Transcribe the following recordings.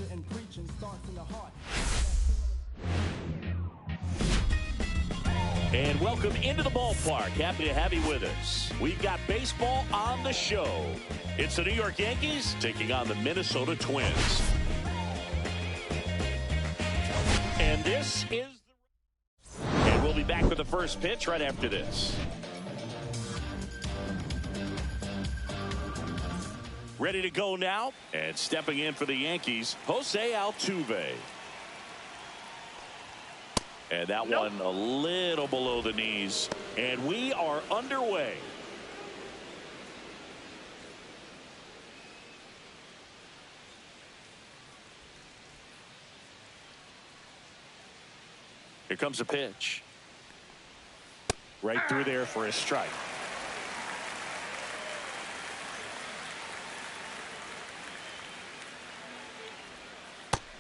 preacher and preaching starts in the heart. And welcome into the ballpark. Happy to have you with us. We've got baseball on the show. It's the New York Yankees taking on the Minnesota Twins. And this is and we'll be back with the first pitch right after this. Ready to go now, and stepping in for the Yankees, Jose Altuve. And that one a little below the knees, and we are underway. Here comes a pitch. Right through there for a strike.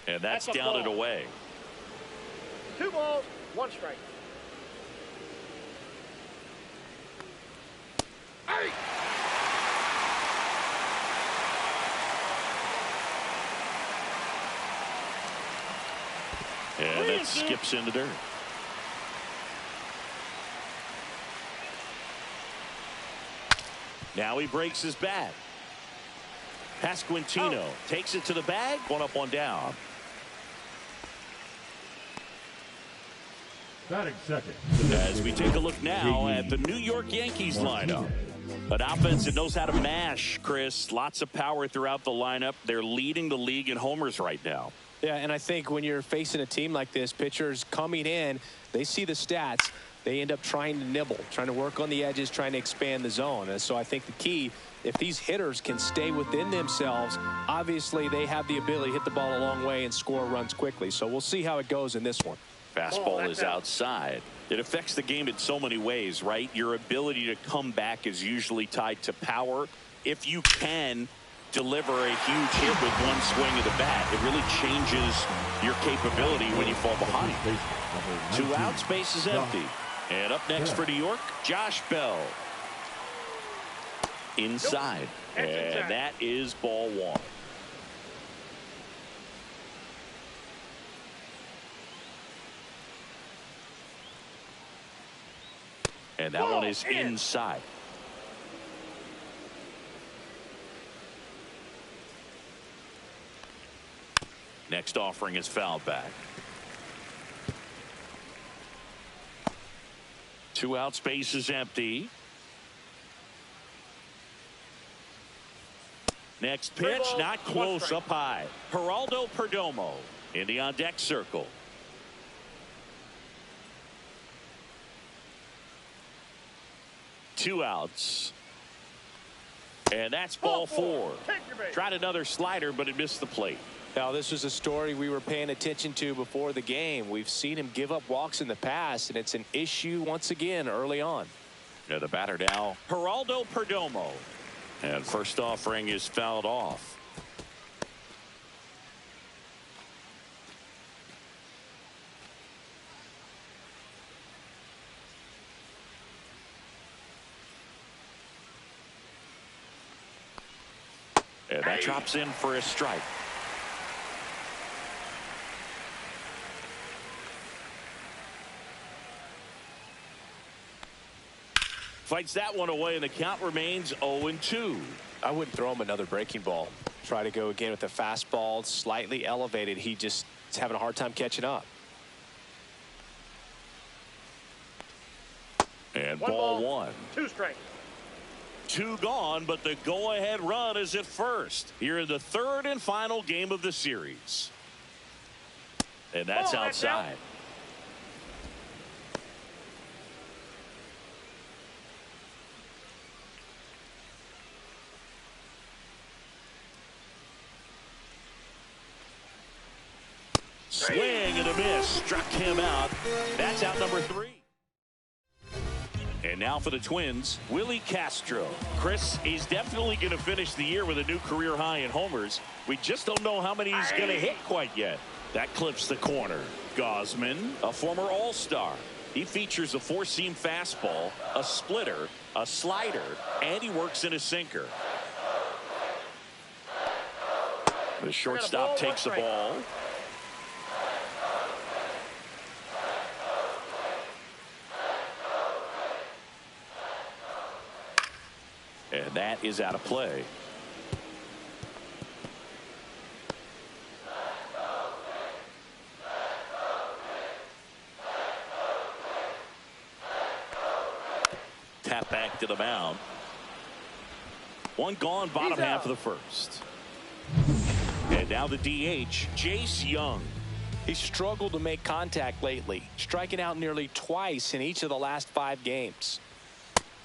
And that's down and away. 2 balls, 1 strike. Hey! And that skips in the dirt. Now he breaks his bat. Pasquantino takes it to the bag. 1 up, 1 down. Batting second. As we take a look now at the New York Yankees lineup. An offense that knows how to mash, Chris. Lots of power throughout the lineup. They're leading the league in homers right now. Yeah, and I think when you're facing a team like this, pitchers coming in, they see the stats. They end up trying to nibble, trying to work on the edges, trying to expand the zone. And so I think the key, if these hitters can stay within themselves, obviously they have the ability to hit the ball a long way and score runs quickly. So we'll see how it goes in this one. Fastball is outside. It affects the game in so many ways, right? Your ability to come back is usually tied to power. If you can deliver a huge hit with one swing of the bat, it really changes your capability when you fall behind. 2 outs, base is empty. And up next for New York, Josh Bell. Inside. And that is ball 1. And that one is inside. Next offering is fouled back. 2 outs, base is empty. Next pitch, not close, up high. Geraldo Perdomo in the on deck circle. Two outs. And that's ball 4. Tried another slider, but it missed the plate. Now, this was a story we were paying attention to before the game. We've seen him give up walks in the past, and it's an issue once again early on. Yeah, the batter now, Geraldo Perdomo. And first offering is fouled off. And that drops in for a strike. Fights that one away, and the count remains 0-2. I wouldn't throw him another breaking ball. Try to go again with a fastball, slightly elevated. He just is having a hard time catching up. And ball 1. 2 strikes. 2 gone, but the go-ahead run is at first here in the 3rd and final game of the series. And that's outside. Swing and a miss. Struck him out. That's out number 3. And now for the Twins, Willie Castro. Chris, he's definitely going to finish the year with a new career high in homers. We just don't know how many he's going to hit quite yet. That clips the corner. Gosman, a former All-Star. He features a 4-seam fastball, a splitter, a slider, and he works in a sinker. The shortstop takes the ball. And that is out of play. Tap back to the mound. One gone, bottom half of the first. And now the DH, Jace Young. He struggled to make contact lately, striking out nearly twice in each of the last 5 games.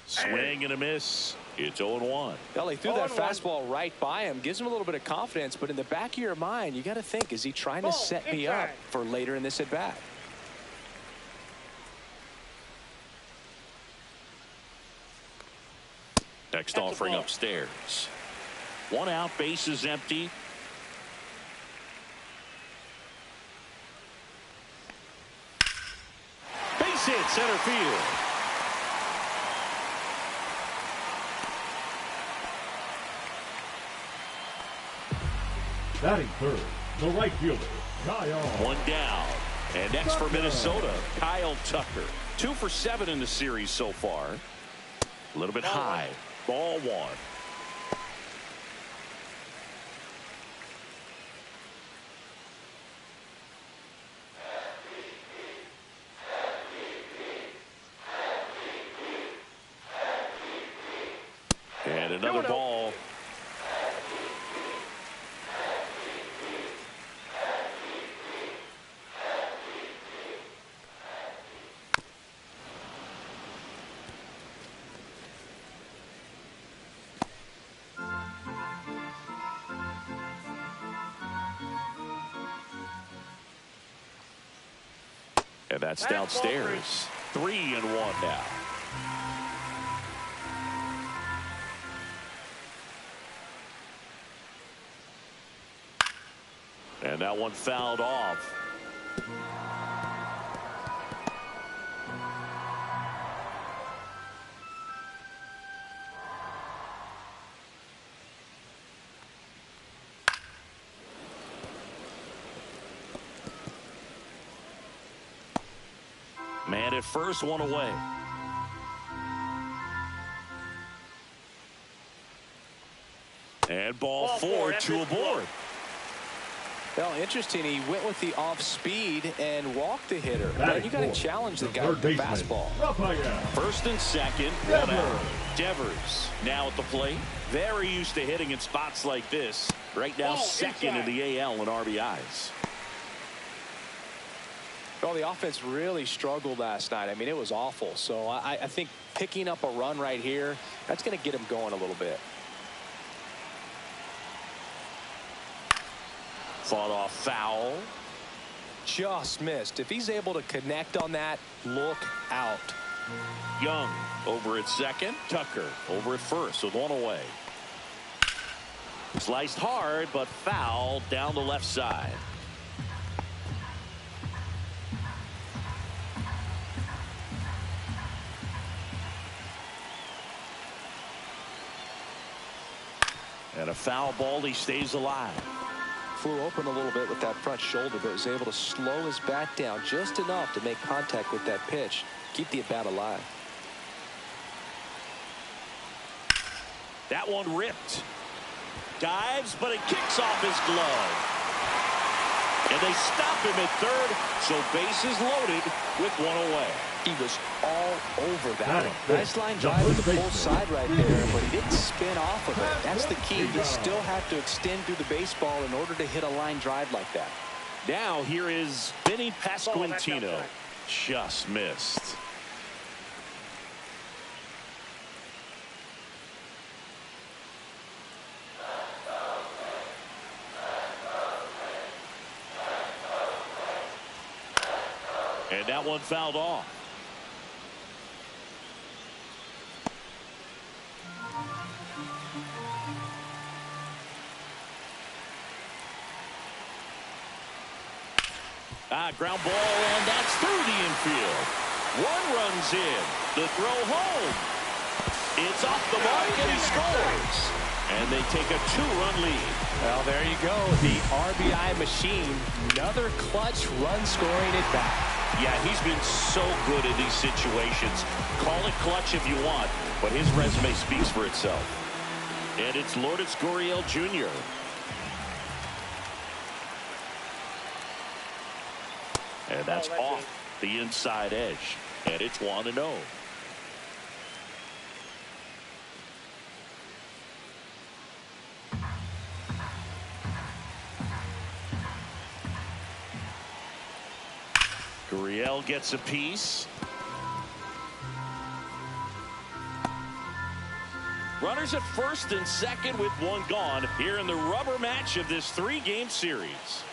Swing and a miss. It's 0-1. Well, he threw that fastball right by him, gives him a little bit of confidence, but in the back of your mind, you got to think, is he trying to set me up for later in this at bat? Next offering upstairs. 1 out, base is empty. Base hit, center field. Batting third, the right fielder, Kyle. 1 down. And next for Minnesota, Kyle Tucker. 2 for 7 in the series so far. A little bit high. Ball 1. And another ball. And that's downstairs. 3-1 now. And that one fouled off. Man at first, 1 away. And ball 4, 2 aboard. Well, interesting. He went with the off speed and walked the hitter. Man, you got to challenge the guy with the fastball. First and second, 1 out. Devers now at the plate. Very used to hitting in spots like this. Right now, second in the AL in RBIs. Well, the offense really struggled last night. I mean, it was awful. So I think picking up a run right here, that's going to get him going a little bit. Fought off foul. Just missed. If he's able to connect on that, look out. Young over at second. Tucker over at first with 1 away. Sliced hard, but foul down the left side. And a foul ball, he stays alive. Flew open a little bit with that front shoulder, but was able to slow his bat down just enough to make contact with that pitch. Keep the at-bat alive. That one ripped. Dives, but it kicks off his glove. And they stop him at third, so bases loaded with 1 away. He was all over that one. Nice line drive to the full side right there, but he didn't spin off of it. That's the key. You still have to extend through the baseball in order to hit a line drive like that. Now here is Vinny Pasquantino. Just missed. And that one fouled off. Ground ball, and that's through the infield. 1 runs in. The throw home. It's off the mark, and he scores. And they take a 2-run lead. Well, there you go. The RBI machine. Another clutch run scoring at bat. Yeah, he's been so good in these situations. Call it clutch if you want, but his resume speaks for itself. And it's Lourdes Gurriel Jr. And that's off the inside edge. And it's 1-0. Gurriel gets a piece. Runners at first and second with one gone here in the rubber match of this 3-game series.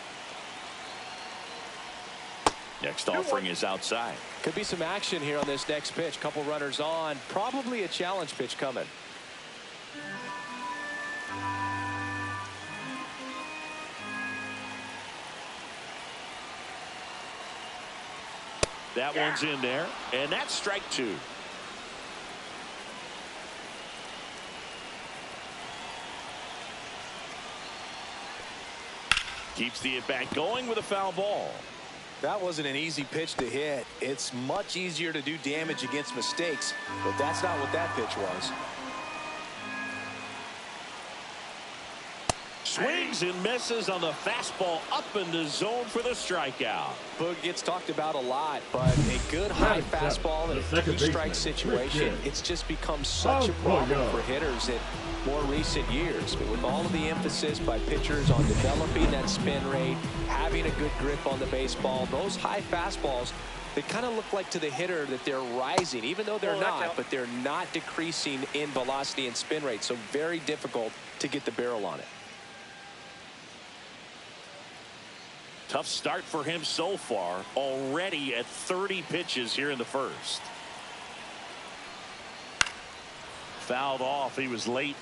Next offering is outside. Could be some action here on this next pitch. Couple runners on. Probably a challenge pitch coming. That one's in there, and that's strike 2. Keeps the at-bat going with a foul ball. That wasn't an easy pitch to hit. It's much easier to do damage against mistakes, but that's not what that pitch was. Swings and misses on the fastball up in the zone for the strikeout. Boog gets talked about a lot, but a good high fastball in a 2-strike situation, it's just become such a problem for hitters in more recent years. But with all of the emphasis by pitchers on developing that spin rate, having a good grip on the baseball, those high fastballs, they kind of look like to the hitter that they're rising, even though they're not, but they're not decreasing in velocity and spin rate. So very difficult to get the barrel on it. Tough start for him so far, already at 30 pitches here in the first. Fouled off. He was late.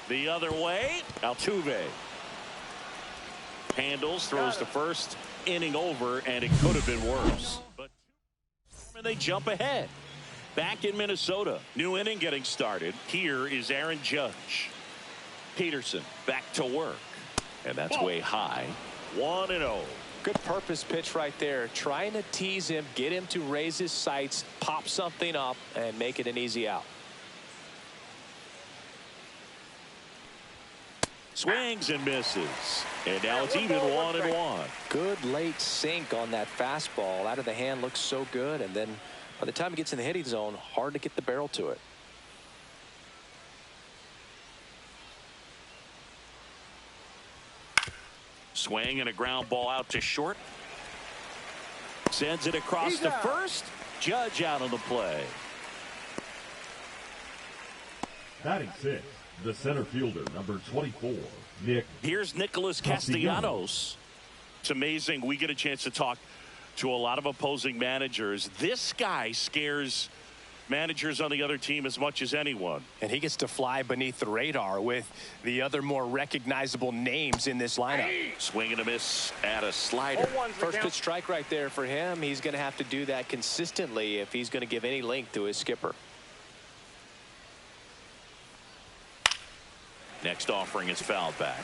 The other way, Altuve handles, throws to first, inning over, and it could have been worse. But they jump ahead. Back in Minnesota, new inning getting started. Here is Aaron Judge. Peterson back to work, and that's way high. 1-0. Good purpose pitch right there, trying to tease him, get him to raise his sights, pop something up, and make it an easy out. Swings and misses, and now it's even 1-1. Good late sink on that fastball. Out of the hand, looks so good, and then by the time it gets in the hitting zone, hard to get the barrel to it. Swing and a ground ball out to short. Sends it across to first. Judge out on the play. Batting 6, the center fielder, number 24, Nick. Here's Nicholas Castellanos. It's amazing. We get a chance to talk to a lot of opposing managers. This guy scares managers on the other team as much as anyone. And he gets to fly beneath the radar with the other more recognizable names in this lineup. Swing and a miss at a slider. First pitch strike right there for him. He's going to have to do that consistently if he's going to give any length to his skipper. Next offering is fouled back.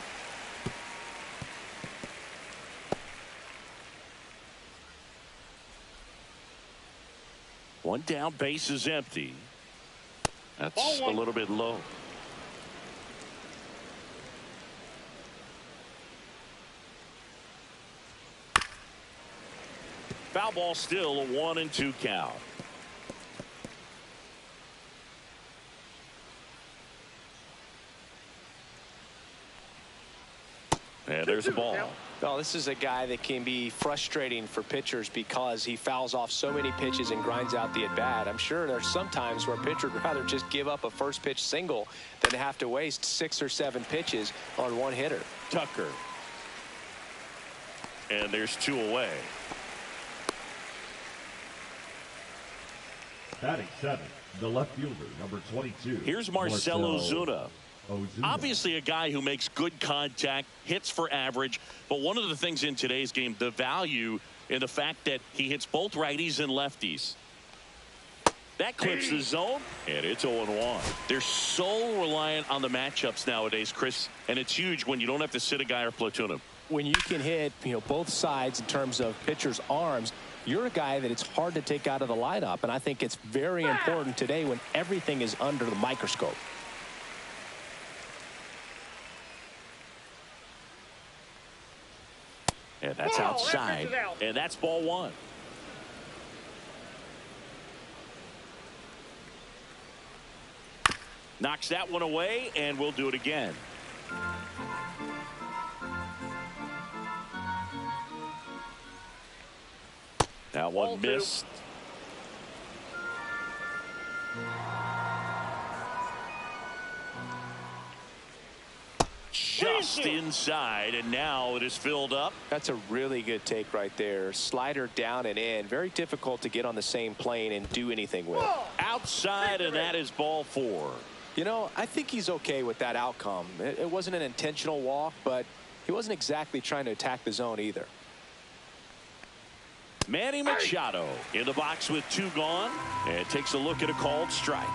One down, base is empty. That's a little bit low. Foul ball, still a 1-2 count. And there's a ball. Well, this is a guy that can be frustrating for pitchers because he fouls off so many pitches and grinds out the at-bat. I'm sure there's some times where a pitcher would rather just give up a first pitch single than to have to waste 6 or 7 pitches on one hitter. Tucker. And there's 2 away. Batting 7, the left fielder, number 22. Here's Marcell Ozuna. Ozuna. Obviously a guy who makes good contact, hits for average, but one of the things in today's game, the value in the fact that he hits both righties and lefties. That clips the zone, and it's 0-1. They're so reliant on the matchups nowadays, Chris, and it's huge when you don't have to sit a guy or platoon him. When you can hit, both sides in terms of pitchers' arms, you're a guy that it's hard to take out of the lineup, and I think it's very important today when everything is under the microscope. And that's outside, and that's ball one. Knocks that one away, and we'll do it again. That one missed. Just inside, and now it is filled up. That's a really good take right there. Slider down and in. Very difficult to get on the same plane and do anything with. Outside, and that is ball four. I think he's okay with that outcome. It wasn't an intentional walk, but he wasn't exactly trying to attack the zone either. Manny Machado in the box with two gone, and takes a look at a called strike.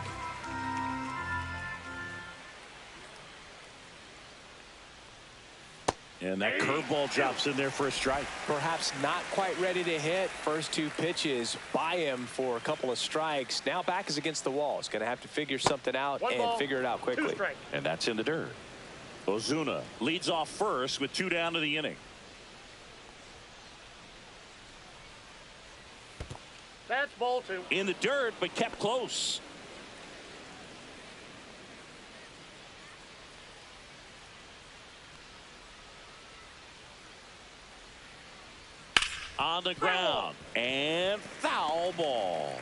And that curveball drops in there for a strike. Perhaps not quite ready to hit. First two pitches by him for a couple of strikes. Now back is against the wall. He's going to have to figure something out and figure it out quickly. And that's in the dirt. Ozuna leads off first with two down to the inning. That's ball two. In the dirt, but kept close. On the ground, and foul ball.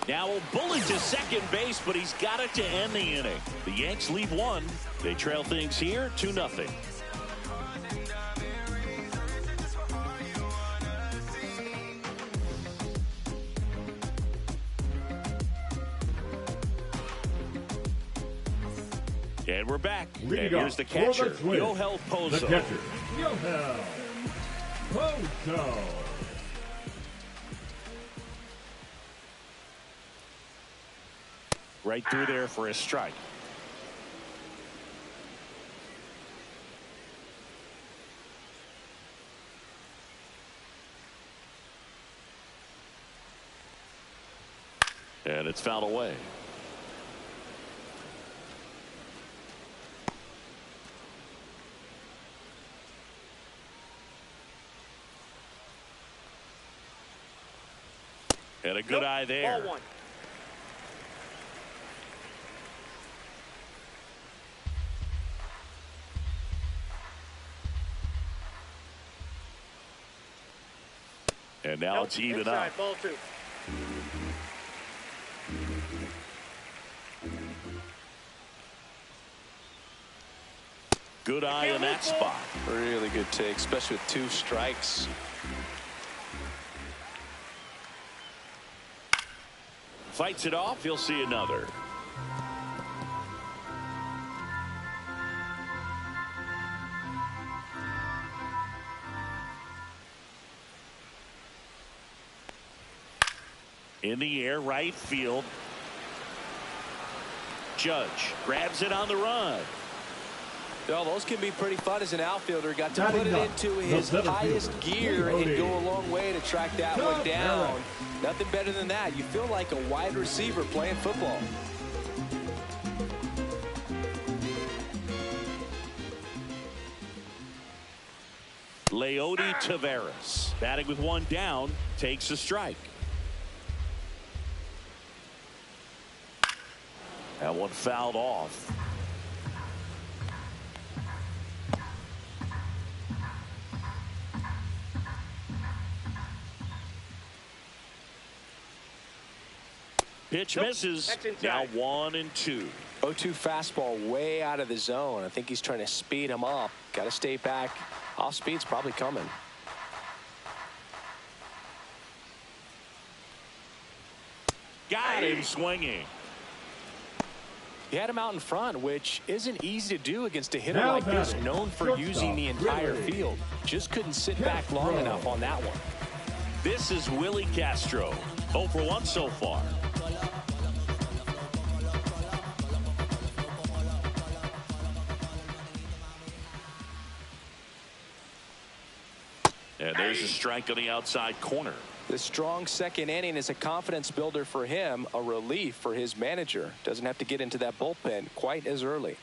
Now a bullet to second base, but he's got it to end the inning. The Yanks leave one. They trail things here 2-0. And we're back. And here's the catcher, Yohel Pozo. The catcher, Yohel Pozo. Right through there for a strike. And it's fouled away. And a good eye there. Ball one. And now it's even up. Ball two. Good eye in that spot. Really good take, especially with two strikes. Fights it off. He'll see another. In the air, right field. Judge grabs it on the run. Well, those can be pretty fun as an outfielder. Got to put it into his highest gear and go a long way to track that one down. Nothing better than that. You feel like a wide receiver playing football. Leody Taveras batting with one down, takes a strike. That one fouled off. Pitch misses. Now 1-2. 0-2 fastball way out of the zone. I think he's trying to speed him up. Got to stay back. Off speed's probably coming. Got him swinging. He had him out in front, which isn't easy to do against a hitter Now like this, batting, known for using the entire field. Just couldn't sit back long enough on that one. This is Willie Castro. 0 for 1 so far. And there's a strike on the outside corner. The strong second inning is a confidence builder for him, a relief for his manager. Doesn't have to get into that bullpen quite as early.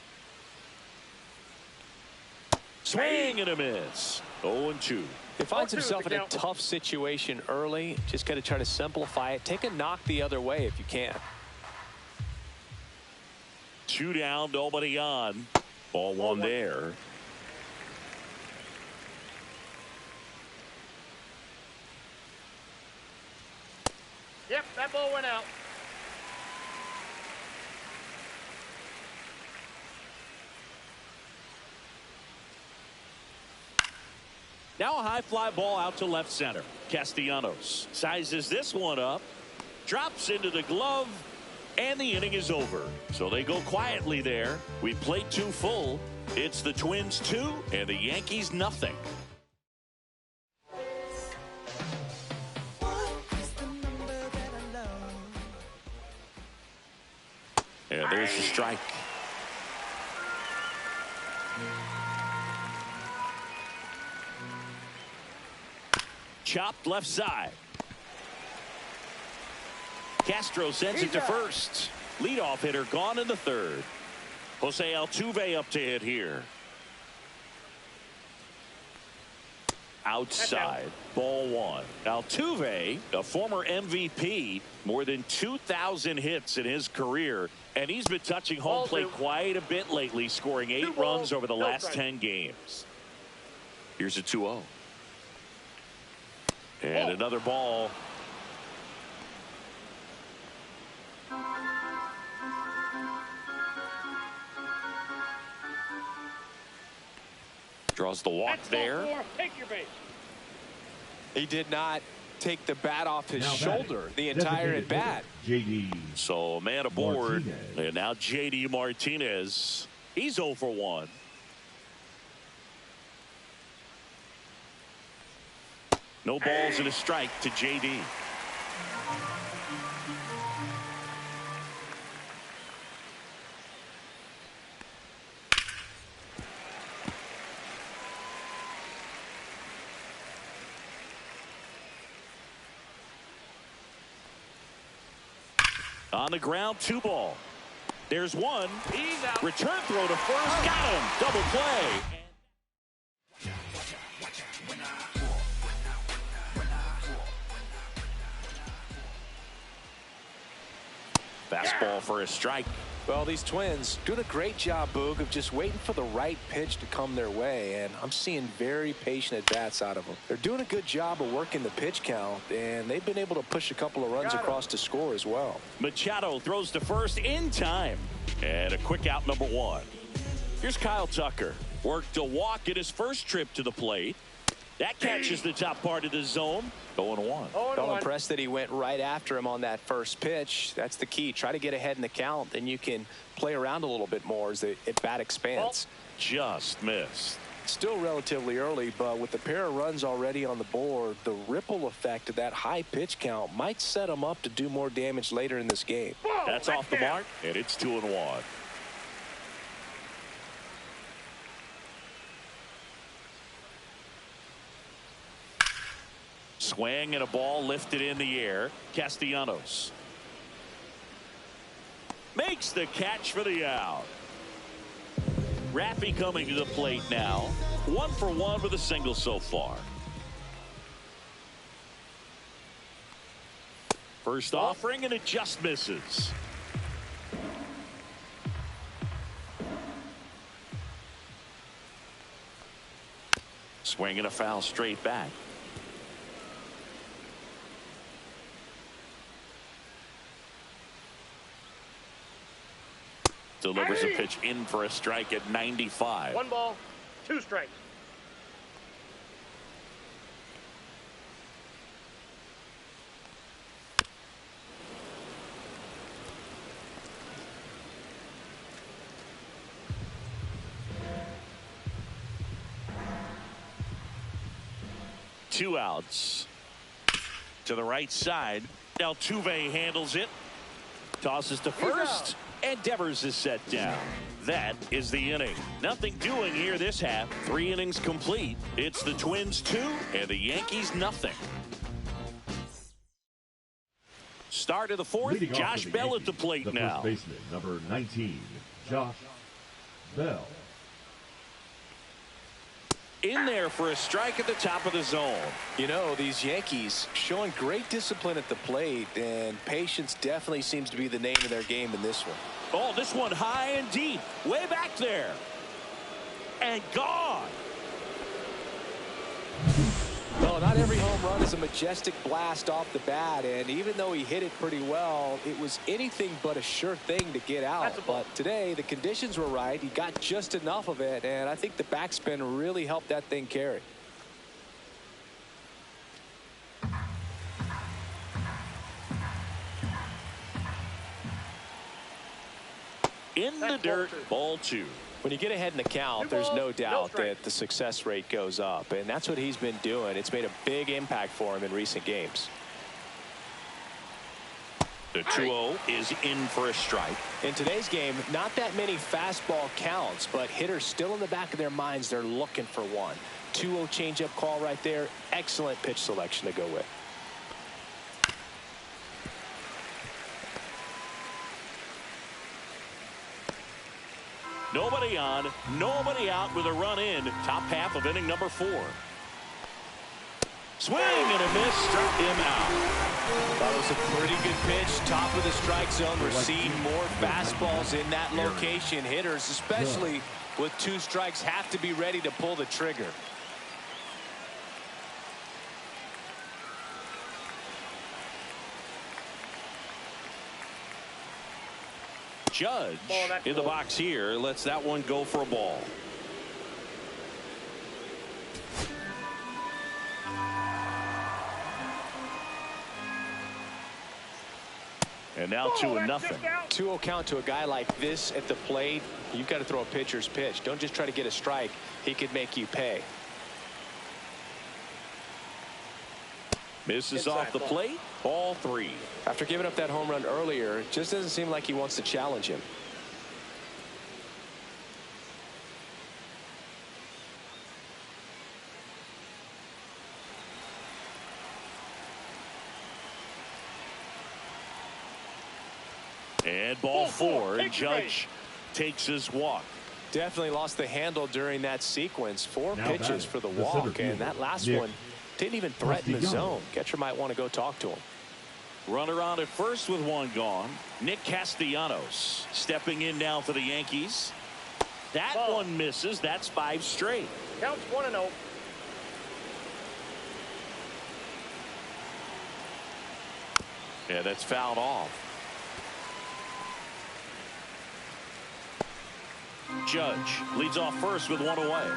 Swing and a miss. 0-2. He finds himself in a tough situation early. Just got to try to simplify it. Take a knock the other way if you can. 2 down, nobody on. Ball 1 there. Yep, that ball went out. Now a high fly ball out to left center. Castellanos sizes this one up, drops into the glove, and the inning is over. So they go quietly there. We played 2 full. It's the Twins 2 and the Yankees nothing. And there's the strike. Chopped left side. Castro sends it to first. Leadoff hitter gone in the 3rd. Jose Altuve up to hit here. Outside. Ball 1. Altuve, a former MVP, more than 2,000 hits in his career, and he's been touching home plate quite a bit lately, scoring 8 runs over the last 10 games. Here's a 2-0. And another ball. Draws the walk there. Take your base. He did not take the bat off his shoulder the entire at bat. JD. So a man aboard. Martinez. And now JD Martinez. He's 0 for 1. No balls and a strike to JD. On the ground, 2 ball. There's 1. He's out. Return throw to first. Got him. Double play. Fastball for a strike. Well, these Twins doing a great job, Boog, of just waiting for the right pitch to come their way, and I'm seeing very patient at-bats out of them. They're doing a good job of working the pitch count, and they've been able to push a couple of runs across to score as well. Machado throws to first in time. And a quick out, number 1. Here's Kyle Tucker. Worked a walk at his first trip to the plate. That catches the top part of the zone. 0-1. I'm impressed that he went right after him on that first pitch. That's the key. Try to get ahead in the count, then you can play around a little bit more as the at-bat expands. Just missed. Still relatively early, but with the pair of runs already on the board, the ripple effect of that high pitch count might set him up to do more damage later in this game. That's off the mark, and it's 2-1. Swing and a ball lifted in the air. Castellanos makes the catch for the out. Raffy coming to the plate now. 1 for 1 with a single so far. First offering, and it just misses. Swing and a foul straight back. Delivers a pitch in for a strike at 95. 1 ball, 2 strikes. 2 outs. To the right side. Altuve handles it. Tosses to first. And Devers is set down. That is the inning. Nothing doing here this half. 3 innings complete. It's the Twins 2 and the Yankees nothing. Start of the 4th. Leading off Josh for the Bell Yankees, at the plate the now. First baseman, number 19, Josh Bell. In there for a strike at the top of the zone. You know, these Yankees showing great discipline at the plate, and patience definitely seems to be the name of their game in this one. Oh, this one high and deep. Way back there. And gone. Well, not every home run is a majestic blast off the bat, and even though he hit it pretty well, it was anything but a sure thing to get out. But today, the conditions were right. He got just enough of it, and I think the backspin really helped that thing carry. In the dirt, ball 2. When you get ahead in the count, there's no doubt that the success rate goes up, and that's what he's been doing. It's made a big impact for him in recent games. The 2-0 is in for a strike. In today's game, not that many fastball counts, but hitters still in the back of their minds, they're looking for one. 2-0 changeup call right there. Excellent pitch selection to go with. Nobody on, nobody out with a run in. Top half of inning number 4. Swing and a miss, struck him out. That was a pretty good pitch. Top of the strike zone. We're seeing more fastballs in that location. Hitters, especially with 2 strikes, have to be ready to pull the trigger. Judge in the box here lets that one go for a ball. And now 2-0. 2-0 count to a guy like this at the plate. You've got to throw a pitcher's pitch. Don't just try to get a strike. He could make you pay. Misses off the plate. Ball 3. After giving up that home run earlier, it just doesn't seem like he wants to challenge him. And ball 4. Judge takes his walk. Definitely lost the handle during that sequence. 4 Now pitches for the walk, and that last one didn't even threaten the zone. Catcher might want to go talk to him. Runner on at first with 1 gone. Nick Castellanos stepping in now for the Yankees. That one misses. That's 5 straight. Counts 1-0. Yeah, that's fouled off. Judge leads off first with 1 away.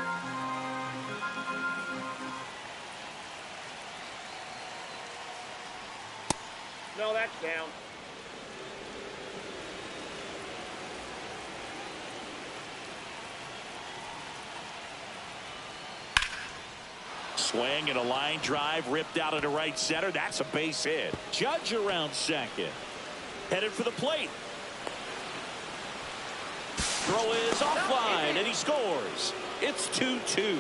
No, that's down. Swing and a line drive ripped out into right center. That's a base hit. Judge around second. Headed for the plate. Throw is offline and he scores. It's 2-2.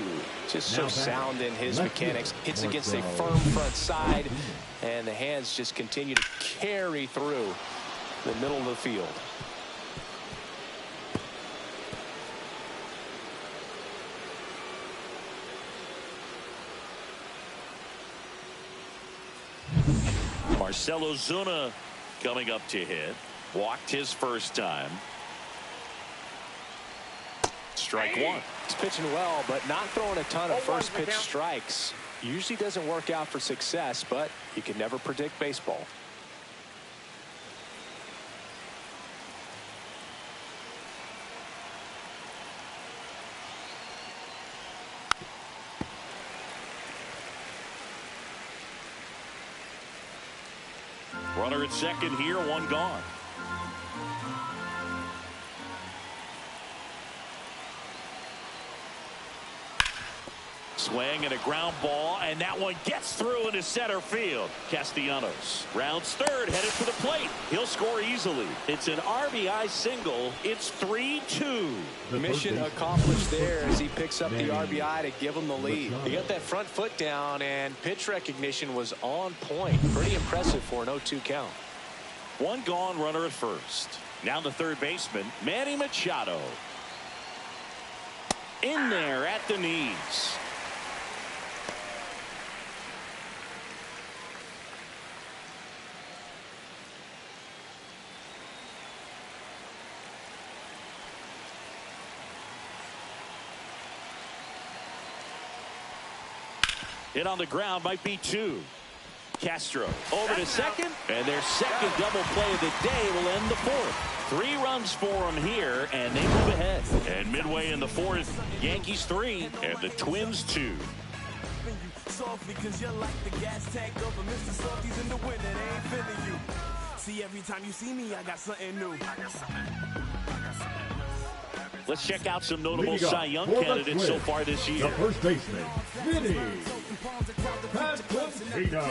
Just so sound in his mechanics. Hits against a firm front side, and the hands just continue to carry through the middle of the field. Marcell Ozuna coming up to hit. Walked his first time. Strike 1. He's pitching well, but not throwing a ton of first pitch strikes. Usually doesn't work out for success, but you can never predict baseball. Runner at second here, 1 gone. Swing and a ground ball, and that one gets through into center field. Castellanos rounds third, headed for the plate. He'll score easily. It's an RBI single. It's 3-2. Mission accomplished there as he picks up the RBI to give him the lead. He got that front foot down, and pitch recognition was on point. Pretty impressive for an 0-2 count. One gone, runner at first. Now the third baseman, Manny Machado. In there at the knees. Hit on the ground, might be two. Castro over to second, and their second double play of the day will end the fourth. 3 runs for them here, and they move ahead. And midway in the fourth, Yankees 3 and the Twins 2. Softly, cause you're like the gas tank of a Mr. Softies in the winter, they ain't feeling you. See, every time you see me, I got something new. Let's check out some notable Cy Young candidates so far this year. The first baseman, Vinny Pasquantino.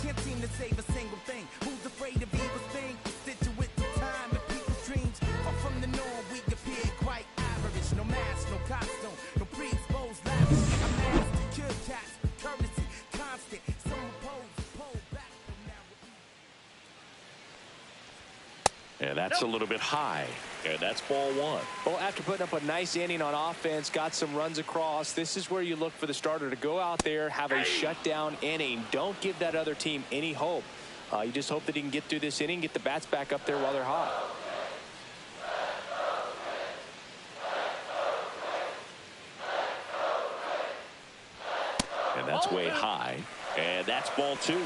Can't seem to save a single thing. Who's afraid of evil thing? Stitch it with the time and people's dreams. Or from the norm, we appear quite average. No mask, no costume, no pre-exposed lavish. A mask to kill cats, courtesy, constant. Some pull back from now. And that's a little bit high. And that's ball one. Well, after putting up a nice inning on offense, got some runs across, this is where you look for the starter to go out there, have a shutdown inning. Don't give that other team any hope. You just hope that he can get through this inning, get the bats back up there while they're hot. And that's way high. And that's ball two.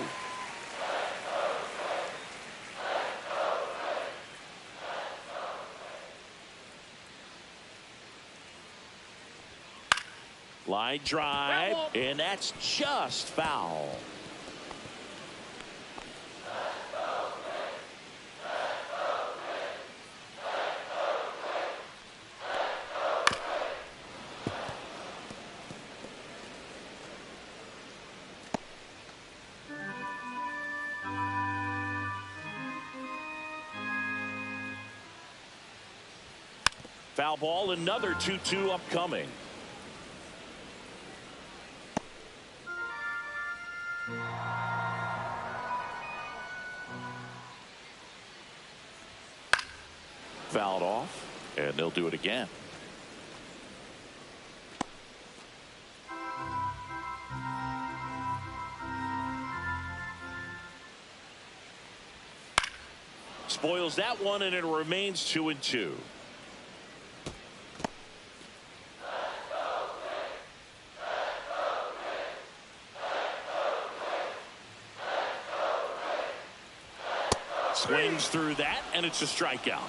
Line drive, and that's just foul. Foul ball, another 2-2 upcoming. Fouled off, and they'll do it again. Spoils that one, and it remains 2-2. Swings through that, and it's a strikeout.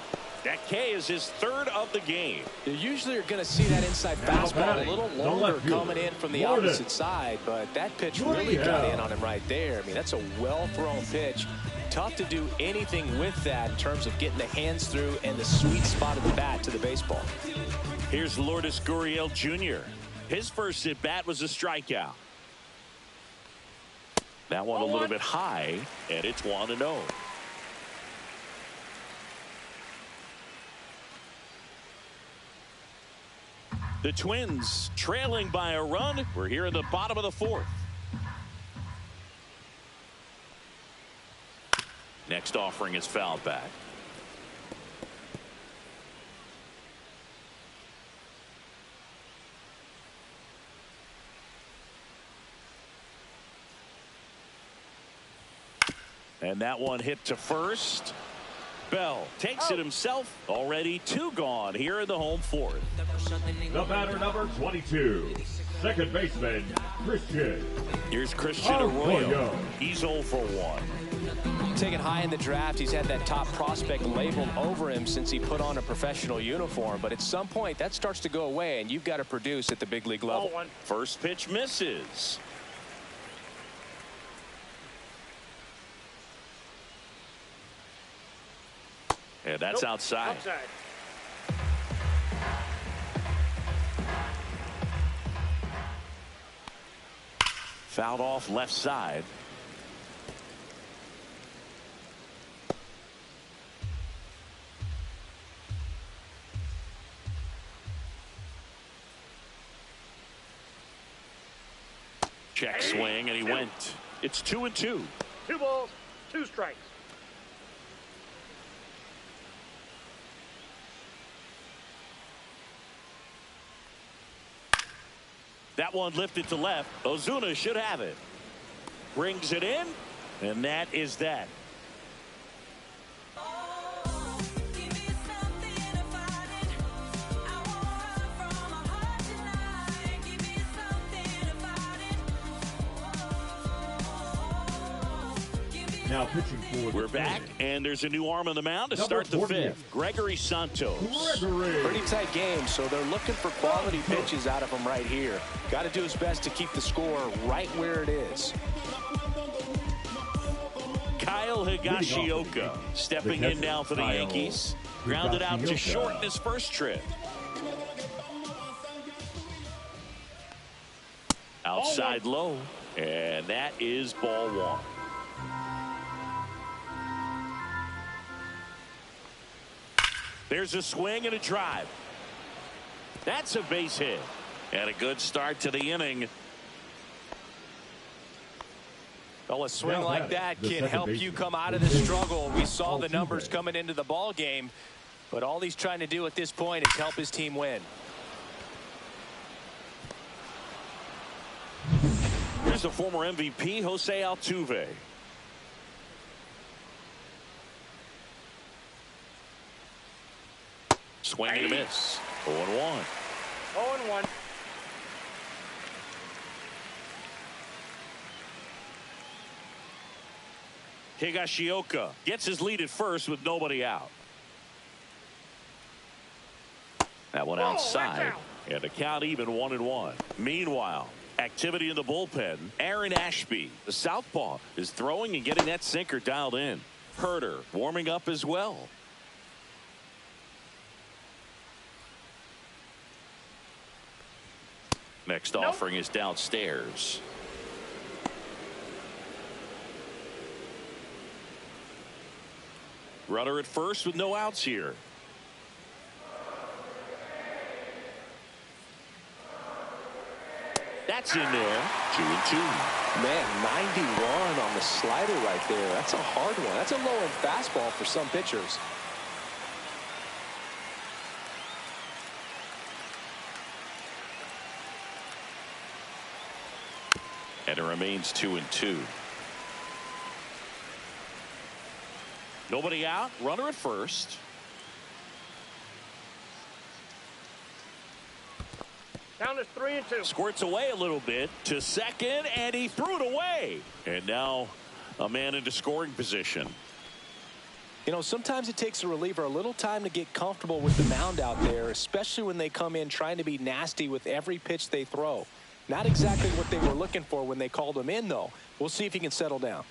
That K is his third of the game. You usually are going to see that inside fastball a little longer coming in from the opposite side, but that pitch really got in on him right there. I mean, that's a well-thrown pitch. Tough to do anything with that in terms of getting the hands through and the sweet spot of the bat to the baseball. Here's Lourdes Gurriel Jr. His first at-bat was a strikeout. That one a little bit high, and it's 1-0. The Twins trailing by a run. We're here in the bottom of the fourth. Next offering is fouled back. And that one hit to first. Bell takes it himself. Already 2 gone here in the home fourth. The batter, number 22, second baseman, Christian. Here's Christian Arroyo. He's 0 for 1. Taken high in the draft, he's had that top prospect labeled over him since he put on a professional uniform. But at some point, that starts to go away, and you've got to produce at the big league level. First pitch misses. And that's outside. Fouled off left side. Check swing, and he went. It's 2-2. 2 balls, 2 strikes. That one lifted to left. Ozuna should have it. Brings it in, and that is that. Now pitching for the We're back, and there's a new arm on the mound to start the 5th. Gregory Santos. Pretty tight game, so they're looking for quality pitches out of him right here. Got to do his best to keep the score right where it is. Kyle Higashioka stepping in now for the Yankees. Grounded out to short in his first trip. Outside low, and that is ball 1. There's a swing and a drive. That's a base hit. And a good start to the inning. Well, a swing like that can help you come out of the struggle. We saw the numbers coming into the ball game, but all he's trying to do at this point is help his team win. Here's the former MVP, Jose Altuve. Swing and a miss. 0-1. 0-1. Higashioka gets his lead at first with nobody out. That one outside. And the count even 1-1. Meanwhile, activity in the bullpen. Aaron Ashby, the southpaw, is throwing and getting that sinker dialed in. Herter warming up as well. Next offering is downstairs. Runner at first with no outs here. That's in there. 2-2. Man, 91 on the slider right there. That's a hard one. That's a low-end fastball for some pitchers. And it remains 2-2. Nobody out. Runner at first. Count is 3-2. Squirts away a little bit to second, and he threw it away. And now a man into scoring position. You know, sometimes it takes a reliever a little time to get comfortable with the mound out there, especially when they come in trying to be nasty with every pitch they throw. Not exactly what they were looking for when they called him in, though. We'll see if he can settle down.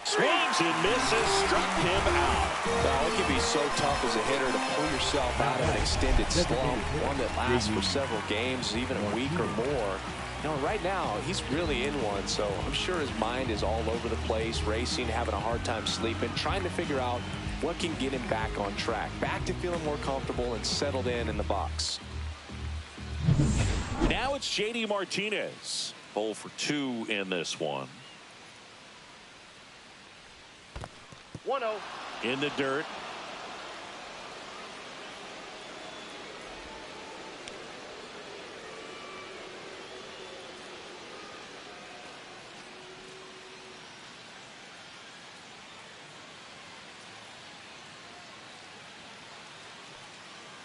Swings and misses, struck him out. Well, it can be so tough as a hitter to pull yourself out of an extended slump, one that lasts for several games, even a week or more. You know, right now, he's really in one, so I'm sure his mind is all over the place, racing, having a hard time sleeping, trying to figure out what can get him back on track, back to feeling more comfortable and settled in the box. Now it's J.D. Martinez. 0 for 2 in this one. 1-0. In the dirt.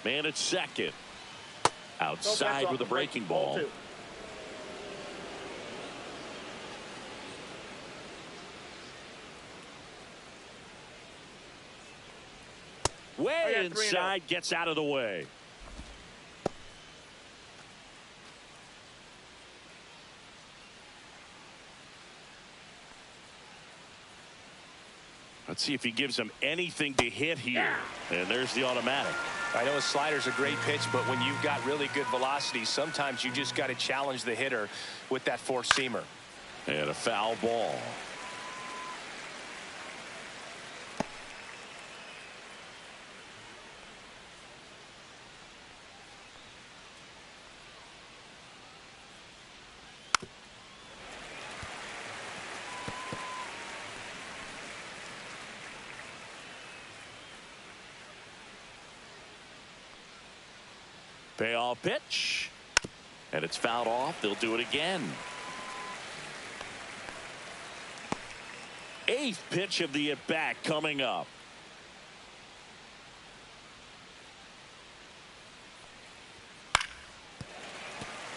Man at second. Outside with a breaking ball. Way inside, gets out of the way. Let's see if he gives him anything to hit here. And there's the automatic. I know a slider's a great pitch, but when you've got really good velocity, sometimes you just got to challenge the hitter with that four-seamer. And a foul ball. Payoff pitch. And it's fouled off. They'll do it again. Eighth pitch of the at-bat coming up.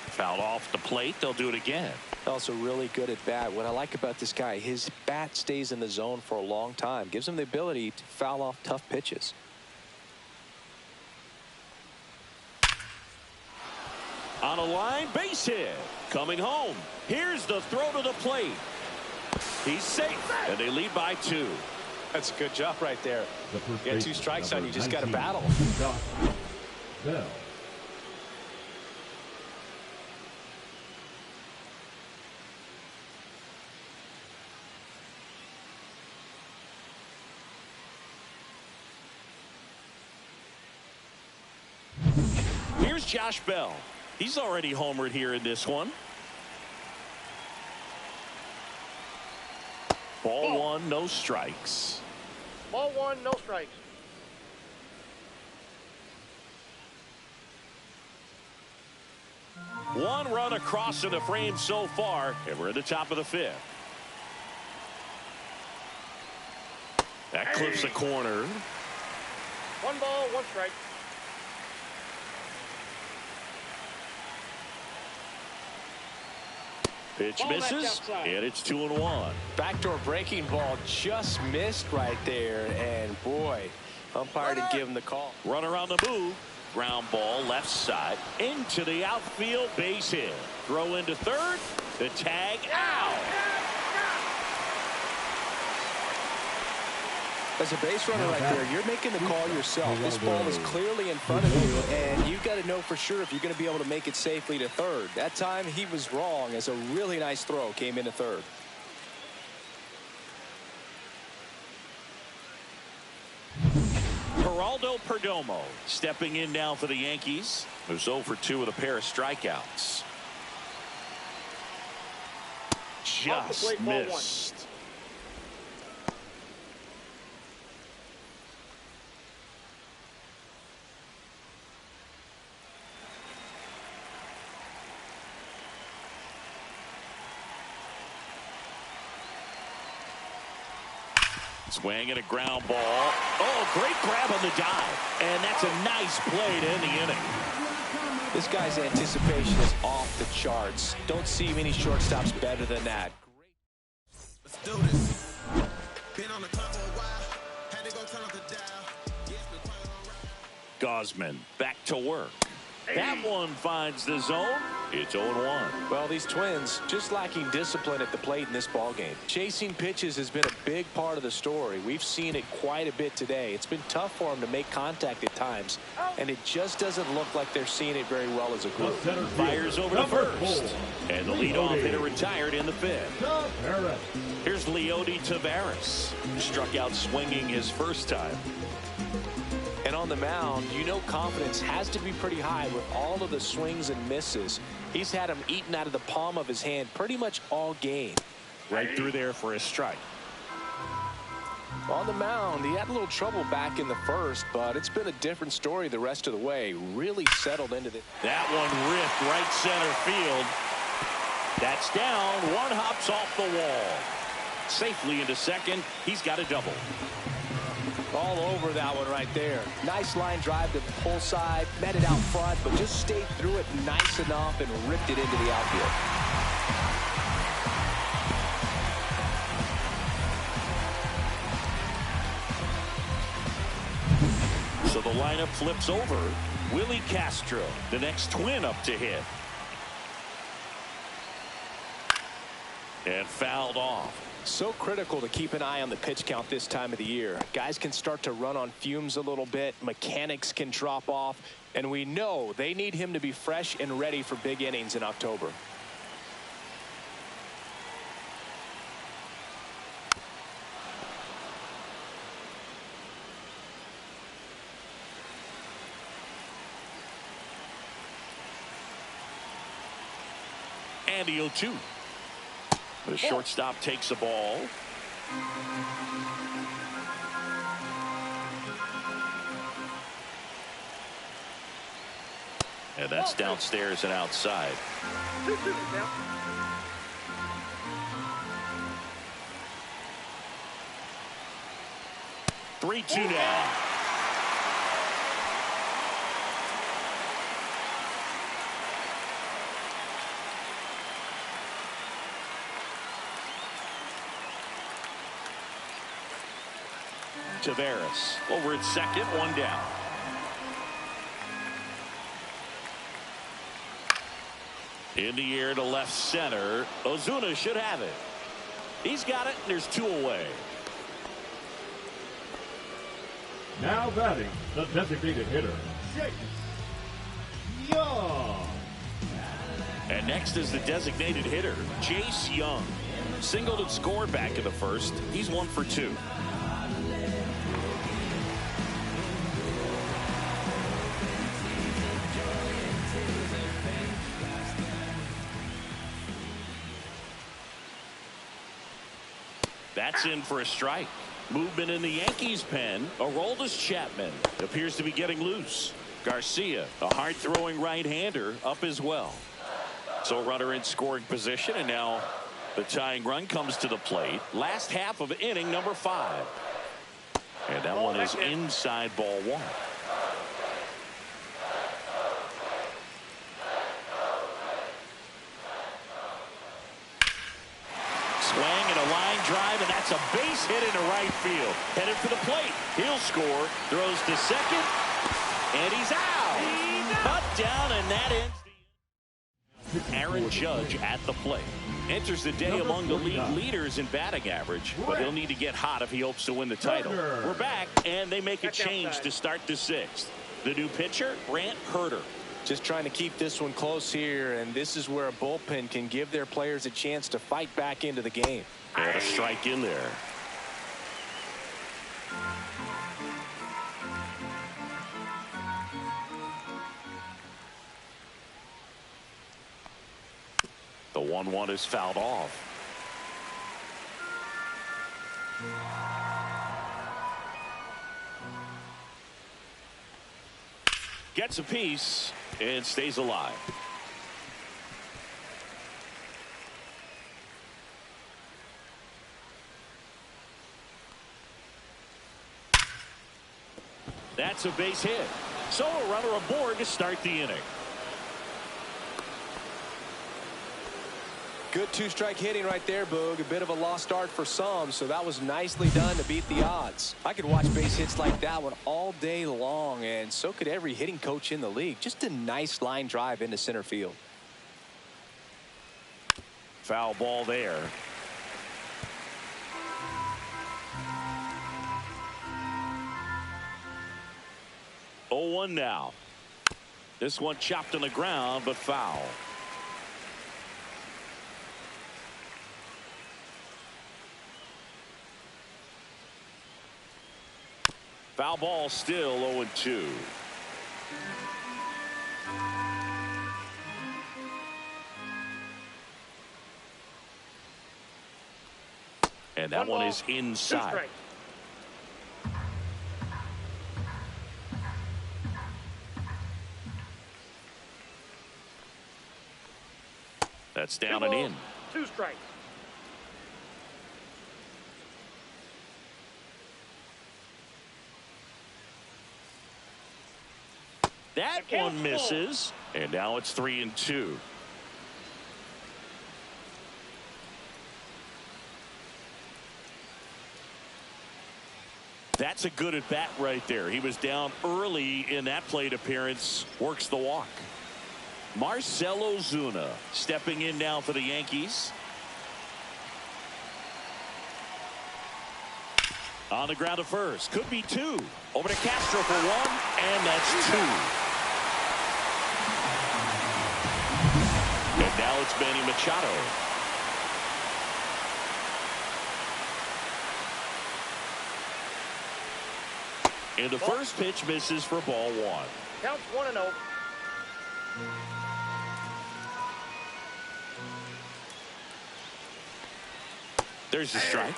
Fouled off the plate. They'll do it again. Also really good at bat. What I like about this guy, his bat stays in the zone for a long time. Gives him the ability to foul off tough pitches. On a line, base hit. Coming home. Here's the throw to the plate. He's safe, and they lead by 2. That's a good job right there. You got 2 strikes on you, just got to battle. Bell. Here's Josh Bell. He's already homered here in this one. Ball 1, no strikes. Ball 1, no strikes. One run across in the frame so far, and we're at the top of the 5th. That clips the corner. 1 ball, 1 strike. Pitch misses, and it's 2-1. Backdoor breaking ball just missed right there, and boy, umpire didn't give him the call. Runner on the move. Ground ball left side into the outfield, base hit. Throw into third. The tag out. As a base runner right there, you're making the call yourself. This ball is clearly in front of you, and you've got to know for sure if you're going to be able to make it safely to third. That time he was wrong, as a really nice throw came into third. Geraldo Perdomo stepping in now for the Yankees. Who's 0 for 2 with a pair of strikeouts. Just missed. Swing and a ground ball. Oh, great grab on the dive. And that's a nice play to end the inning. This guy's anticipation is off the charts. Don't see many shortstops better than that. Let's do this. Been on the clock for a while. Had to go turn off the dial. Gosman back to work. That one finds the zone. It's 0-1. Well, these Twins just lacking discipline at the plate in this ballgame. Chasing pitches has been a big part of the story. We've seen it quite a bit today. It's been tough for them to make contact at times, and it just doesn't look like they're seeing it very well as a group. Fires over to first. And the leadoff hitter retired in the 5th. Here's Leody Taveras. Struck out swinging his first time. And on the mound, you know confidence has to be pretty high with all of the swings and misses. He's had them eaten out of the palm of his hand pretty much all game. Right through there for a strike. On the mound, he had a little trouble back in the first, but it's been a different story the rest of the way. Really settled into it. That one ripped right center field. That's down. One hops off the wall. Safely into second. He's got a double. All over that one right there. Nice line drive to the pull side, met it out front, but just stayed through it nice enough and ripped it into the outfield. So the lineup flips over. Willie Castro, the next Twin up to hit. And fouled off. So critical to keep an eye on the pitch count this time of the year. Guys can start to run on fumes a little bit. Mechanics can drop off. And we know they need him to be fresh and ready for big innings in October. And the 0-2. The shortstop takes the ball. And that's downstairs and outside. 2-2 now. Three-two now. Taveras over at second, one down. In the air to left center. Ozuna should have it. He's got it, and there's two away. Now batting, the designated hitter, Chase Young. And next is the designated hitter, Chase Young. Singled and scored back in the first. He's 1 for 2. That's in for a strike. Movement in the Yankees pen. Aroldis Chapman appears to be getting loose. Garcia, a hard-throwing right-hander, up as well. So runner in scoring position, and now the tying run comes to the plate. Last half of inning number 5. And that one is inside, ball 1. Swing and a line drive, and that's a base hit into right field. Headed for the plate. He'll score. Throws to second, and he's out. Cut down, and that ends the Aaron Judge at the plate. Enters the day among the league leaders in batting average, but he'll need to get hot if he hopes to win the title. We're back, and they make a change to start the 6th. The new pitcher, Brant Herter. Just trying to keep this one close here, and this is where a bullpen can give their players a chance to fight back into the game. And a strike in there. The 1-1 is fouled off. Gets a piece and stays alive. That's a base hit. So a runner aboard to start the inning. Good two-strike hitting right there, Boog. A bit of a lost start for some, so that was nicely done to beat the odds. I could watch base hits like that one all day long, and so could every hitting coach in the league. Just a nice line drive into center field. Foul ball there. Oh, 1 now. This one chopped on the ground, but foul. Foul ball, still 0-2. And that one is inside. That's down and in. 2 strikes. That one misses, and now it's 3-2. That's a good at bat right there. He was down early in that plate appearance. Works the walk. Marcell Ozuna stepping in now for the Yankees. On the ground to first. Could be two. Over to Castro for one, and that's two. And now it's Manny Machado. And the first pitch misses for ball one. Counts 1-0. There's the strike.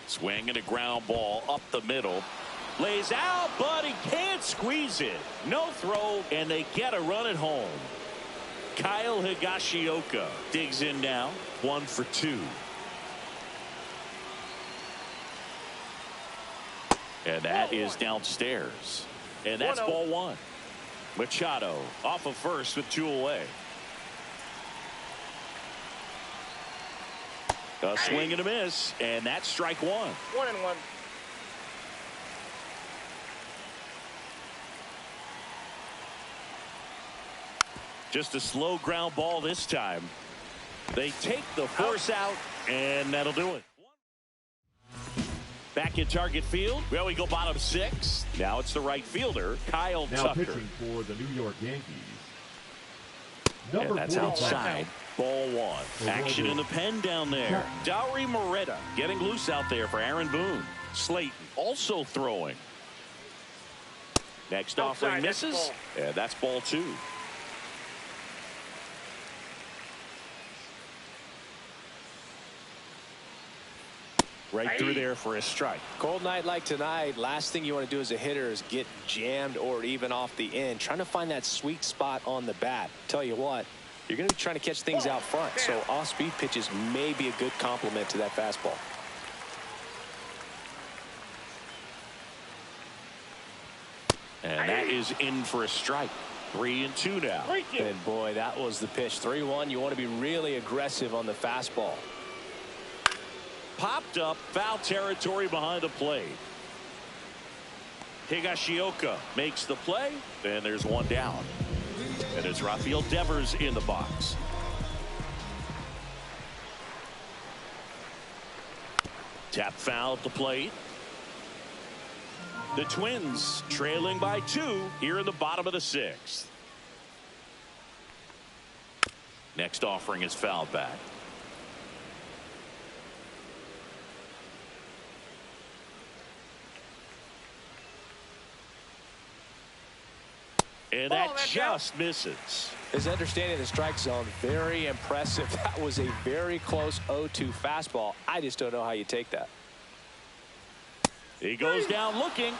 Swing and a ground ball up the middle. Lays out, but he can't squeeze it. No throw, and they get a run at home. Kyle Higashioka digs in now. 1 for 2. And that is downstairs. And that's ball one. Machado off of first with 2 away. A swing and a miss, and that's strike one. 1-1. Just a slow ground ball this time. They take the force out, and that'll do it. Back in target field. Well, we go bottom 6. Now it's the right fielder, Kyle Now Tucker. pitching for the New York Yankees. And that's 45. outside. Ball one. Action in the pen down there. Dowry Moretta getting loose out there for Aaron Boone. Slayton also throwing. Next offering misses. And that's ball 2. Right through there for a strike. Cold night like tonight, last thing you want to do as a hitter is get jammed or even off the end. Trying to find that sweet spot on the bat. Tell you what, you're going to be trying to catch things out front. So off-speed pitches may be a good complement to that fastball. And that is in for a strike. 3-2 now. And boy, that was the pitch. 3-1. You want to be really aggressive on the fastball. Popped up, foul territory behind the plate. Higashioka makes the play, and there's one down. And it's Rafael Devers in the box. Tap foul at the plate. The Twins trailing by 2 here in the bottom of the 6th. Next offering is fouled back. And that just misses. His understanding of the strike zone, very impressive. That was a very close 0-2 fastball. I just don't know how you take that. He goes down looking.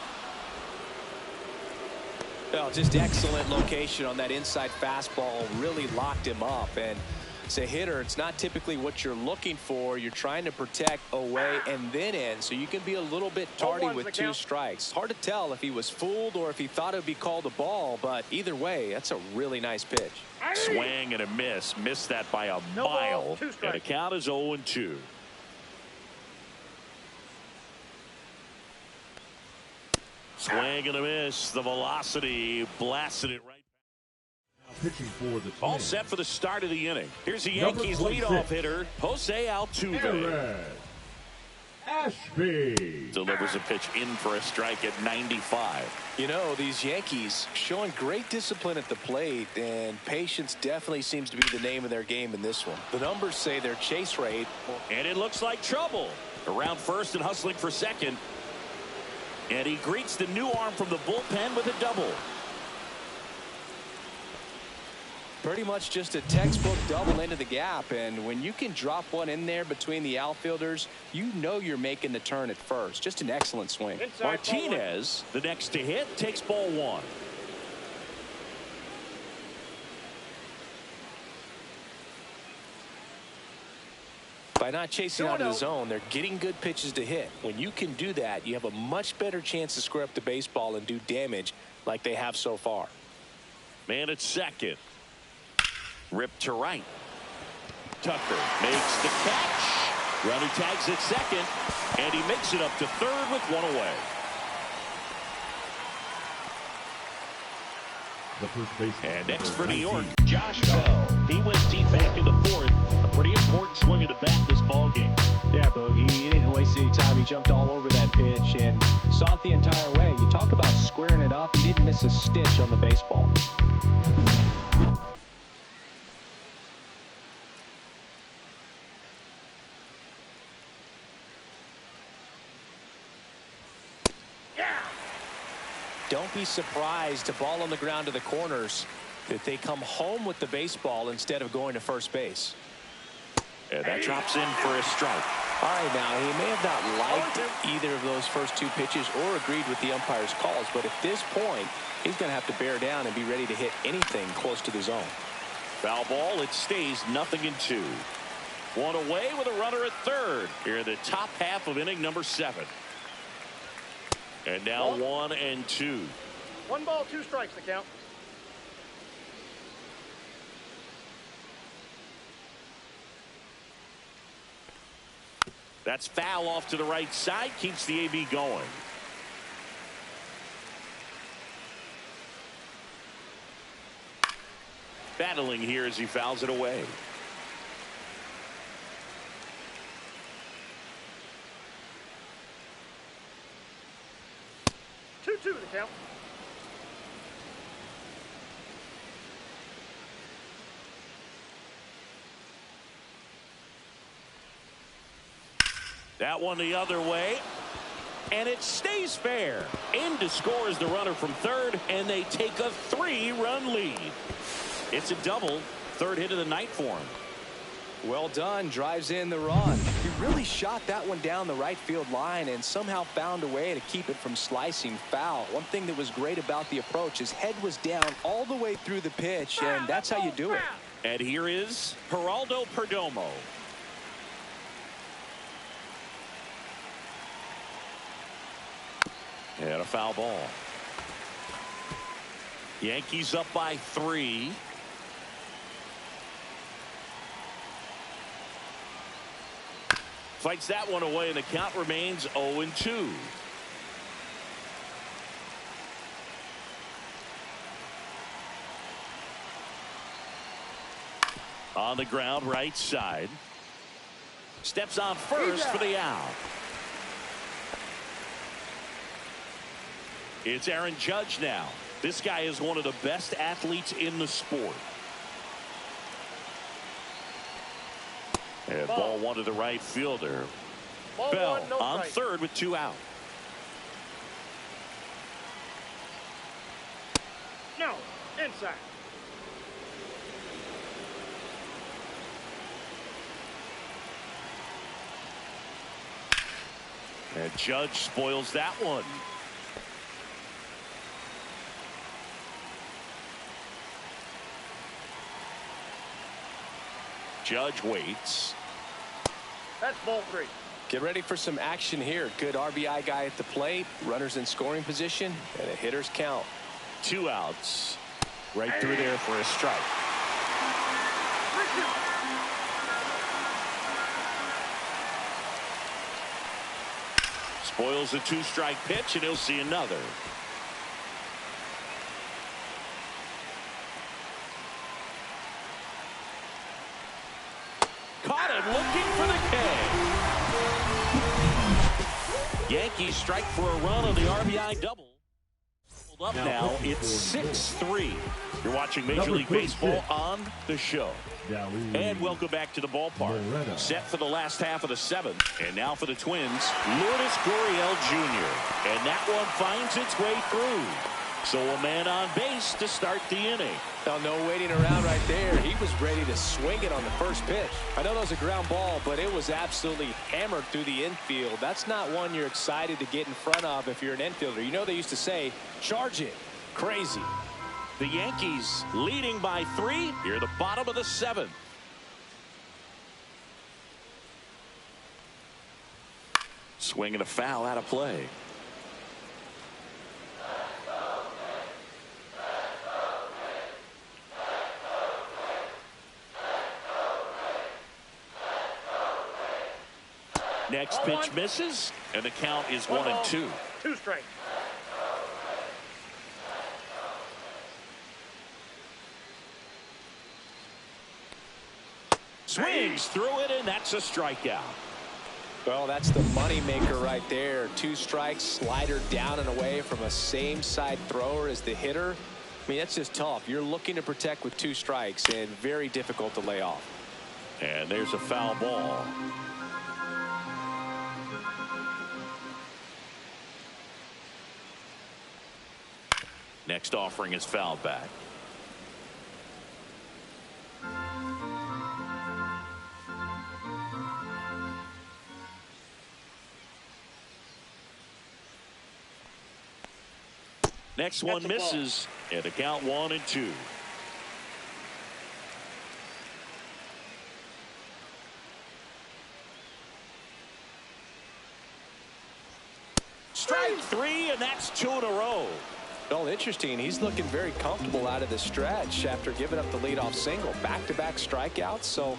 Well, just excellent location on that inside fastball. Really locked him up. And as a hitter, it's not typically what you're looking for. You're trying to protect away and then in, so you can be a little bit tardy with 2 strikes. Hard to tell if he was fooled or if he thought it would be called a ball, but either way, that's a really nice pitch. Swing and a miss. Missed that by a mile. And the count is 0-2. Swing and a miss. The velocity blasted it right. Pitching for the All Twins. set for the start of the inning. Here's the Yankees leadoff hitter, Jose Altuve. Aaron Ashby Delivers a pitch in for a strike at 95. You know, these Yankees showing great discipline at the plate, and patience definitely seems to be the name of their game in this one. The numbers say their chase rate. And it looks like trouble. Around first and hustling for second. And he greets the new arm from the bullpen with a double. Pretty much just a textbook double into the gap, and when you can drop one in there between the outfielders, you know you're making the turn at first. Just an excellent swing. Martinez, the next to hit, takes ball 1. By not chasing out of the zone, they're getting good pitches to hit. When you can do that, you have a much better chance to square up the baseball and do damage like they have so far. Man at second. Ripped to right. Tucker makes the catch. Runner tags at second, and he makes it up to third with 1 away. the first baseman. And next number for New York, 19. Josh Bell. He wins team back in the fourth. A pretty important swing of the bat this ball game. Yeah, Bogey, he didn't waste any time. He jumped all over that pitch and saw it the entire way. You talk about squaring it up. He didn't miss a stitch on the baseball. Don't be surprised to ball on the ground to the corners that they come home with the baseball instead of going to first base. and that drops in for a strike. All right, now, he may have not liked either of those first two pitches or agreed with the umpire's calls, but at this point, he's going to have to bear down and be ready to hit anything close to the zone. Foul ball. It stays 0-2. One away with a runner at third here in the top half of inning number 7. And now 1-2. 1 ball, 2 strikes to count. That's foul off to the right side. Keeps the AB going. Battling here as he fouls it away. Two to count. That one the other way. And it stays fair. In to score is the runner from third, and they take a 3-run lead. It's a double. Third hit of the night for him. Well done. Drives in the run. He really shot that one down the right field line and somehow found a way to keep it from slicing foul. One thing that was great about the approach, his head was down all the way through the pitch, and that's how you do it. And here is Geraldo Perdomo. And a foul ball. Yankees up by 3. Fights that one away, and the count remains 0-2. On the ground, right side. Steps on first for the out. It's Aaron Judge now. This guy is one of the best athletes in the sport. And ball one to the right fielder. Bell one, no on strike. third with 2 out. No, inside. And Judge spoils that one. Judge waits. That's ball 3. Get ready for some action here. Good RBI guy at the plate. Runners in scoring position. And a hitter's count. 2 outs. Right through there for a strike. Spoils a 2-strike pitch, and he'll see another. Caught him looking for the K. Yankees strike for a run on the RBI double. Up now, it's 6-3. You're watching Major League Baseball on the show. And welcome back to the ballpark. Set for the last half of the 7th. And now for the Twins, Lourdes Gurriel Jr. And that one finds its way through. So a man on base to start the inning. Now, no waiting around right there. He was ready to swing it on the first pitch. I know that was a ground ball, but it was absolutely hammered through the infield. That's not one you're excited to get in front of if you're an infielder. You know they used to say, charge it. Crazy. The Yankees leading by 3 here at the bottom of the 7th. Swing and a foul out of play. Next pitch misses, and the count is 1-2. 2 strikes. Swings through it, and that's a strikeout. Well, that's the money maker right there. 2 strikes, slider down and away from a same side thrower as the hitter. I mean, that's just tough. You're looking to protect with 2 strikes and very difficult to lay off. And there's a foul ball. Next offering is fouled back. Next one misses, and the count 1-2. Strike 3, and that's 2 in a row. Well, interesting. He's looking very comfortable out of the stretch after giving up the leadoff single. Back-to-back strikeouts, so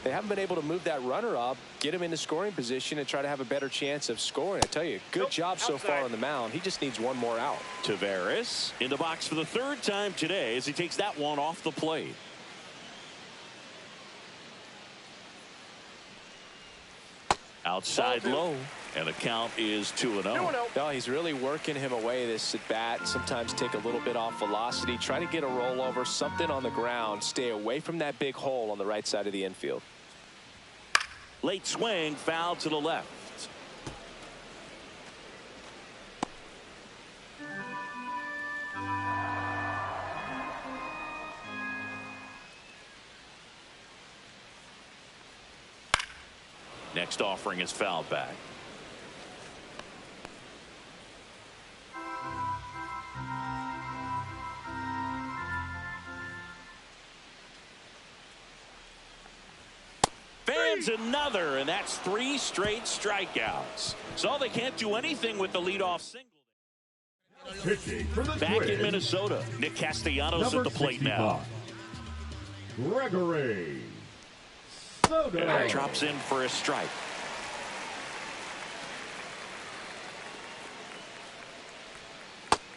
they haven't been able to move that runner up, get him into scoring position, and try to have a better chance of scoring. I tell you, good job so far on the mound. He just needs one more out. Taveras in the box for the 3rd time today as he takes that one off the plate. Outside low, and the count is 2-0. No, he's really working him away this at bat. Sometimes take a little bit off velocity, try to get a rollover, something on the ground, stay away from that big hole on the right side of the infield. Late swing, foul to the left. Next offering is fouled back. Fans another, and that's 3 straight strikeouts. So they can't do anything with the leadoff single. Pitching for the Back Twins, in Minnesota, Nick Castellanos at the plate now. Gregory Soto. And that drops in for a strike.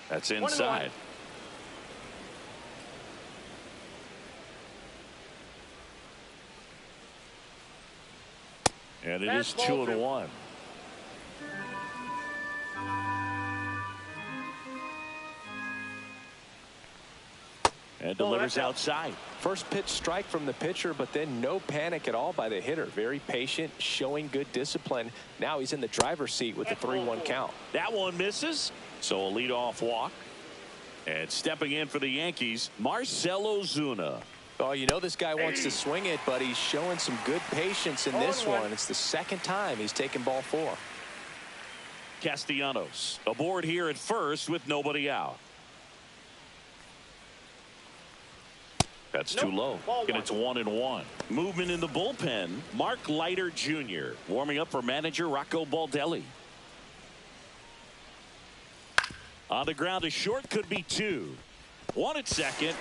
That's inside. And it is 2-1. And delivers outside. First pitch strike from the pitcher, but then no panic at all by the hitter. Very patient, showing good discipline. Now he's in the driver's seat with the 3-1 count. That one misses, so a leadoff walk. And stepping in for the Yankees, Marcell Ozuna. Oh, you know this guy wants to swing it, but he's showing some good patience in this one. It's the 2nd time he's taken ball 4. Castellanos aboard here at first with nobody out. That's too low, and it's 1-1. Movement in the bullpen. Mark Leiter Jr. warming up for manager Rocco Baldelli. On the ground, a short, could be 2. 1 at second.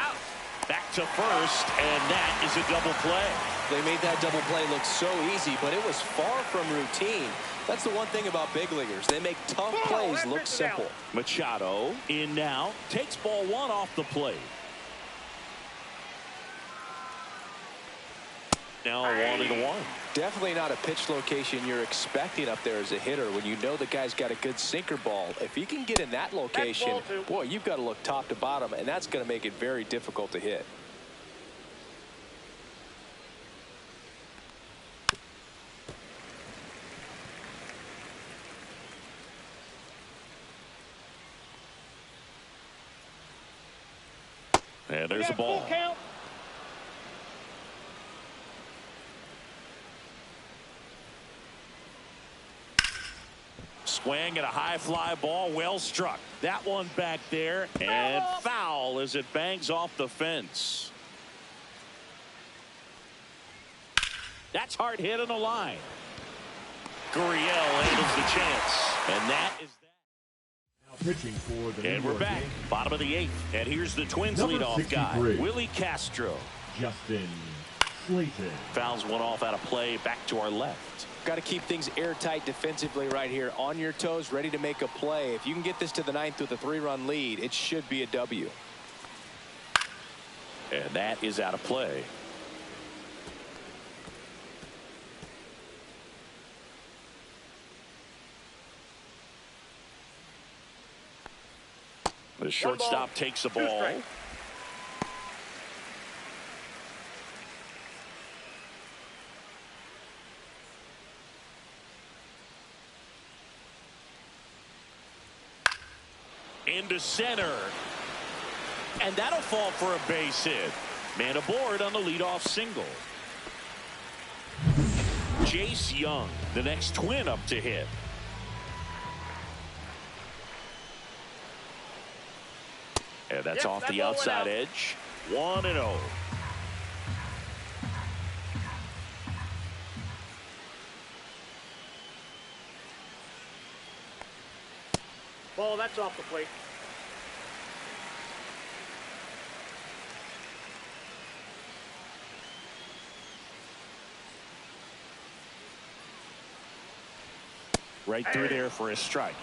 Back to first, and that is a double play. They made that double play look so easy, but it was far from routine. That's the one thing about big leaguers. They make tough plays look simple. Machado in now, takes ball 1 off the plate. Now 1-1. Definitely not a pitch location you're expecting up there as a hitter when you know the guy's got a good sinker ball. If he can get in that location, boy, you've got to look top to bottom, and that's going to make it very difficult to hit. And there's a ball. Swing and a high fly ball, well struck. That one back there, and foul as it bangs off the fence. That's hard hit on the line. Gurriel handles the chance, and that is that. Now pitching for the And we're back, bottom of the 8th, and here's the Twins leadoff guy, Willie Castro. Justin Slayton fouls one off out of play, back to our left. Got to keep things airtight defensively right here. On your toes, ready to make a play. If you can get this to the 9th with a 3-run lead, it should be a W. And that is out of play. The shortstop takes the ball. Into center. And that'll fall for a base hit. Man aboard on the leadoff single. Jace Young, the next Twin up to hit. And that's off the outside edge. 1-0. Ball, that's off the plate. Right through there for a strike.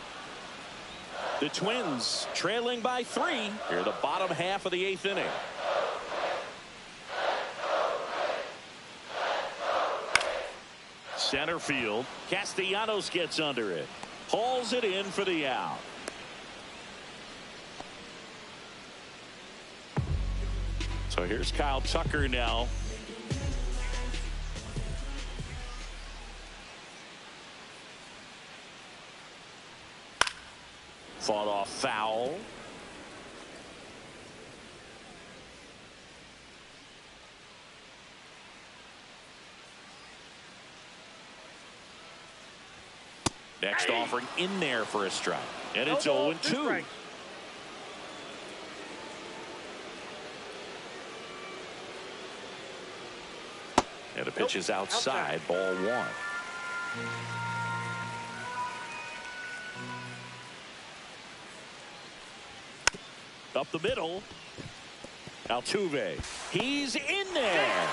The Twins trailing by 3 here, the bottom half of the 8th inning. Center field. Castellanos gets under it. Hauls it in for the out. So here's Kyle Tucker now. Fought off foul. Next offering in there for a strike. And it's 0-2. And the pitch is outside. Ball 1. Up the middle. Altuve. He's in there.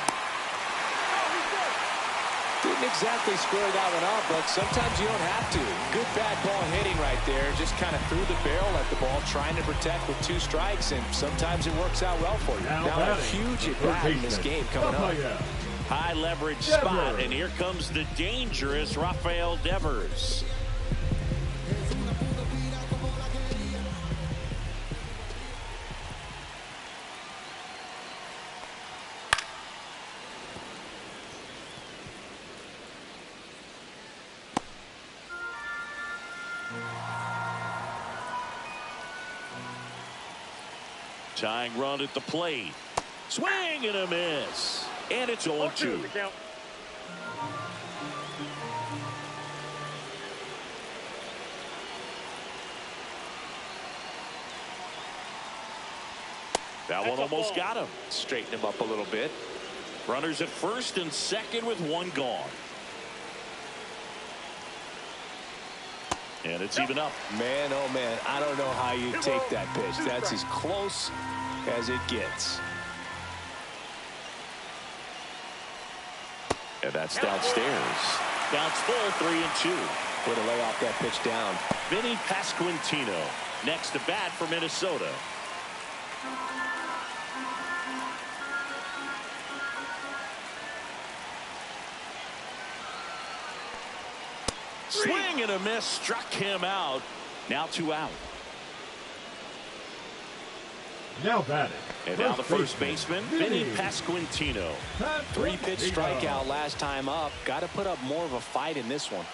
Didn't exactly square that one up, but sometimes you don't have to. Good bad ball hitting right there. Just kind of threw the barrel at the ball, trying to protect with 2 strikes, and sometimes it works out well for you. Now a huge at-bat in this game coming up. High leverage spot, and here comes the dangerous Rafael Devers. Tying run at the plate. Swing and a miss. And it's 0-2. That one almost got him. Straighten him up a little bit. Runners at first and second with 1 gone. And it's even up. Man, oh man, I don't know how you take that pitch. That's as close as it gets. And that's downstairs. Bounce full, 3-2. Way to lay off that pitch down. Vinny Pasquantino next to bat for Minnesota. Swing and a miss, struck him out. Now 2 out. Now batting. And now the first baseman, Vinny Pasquantino. 3-pitch strikeout last time up. Got to put up more of a fight in this one.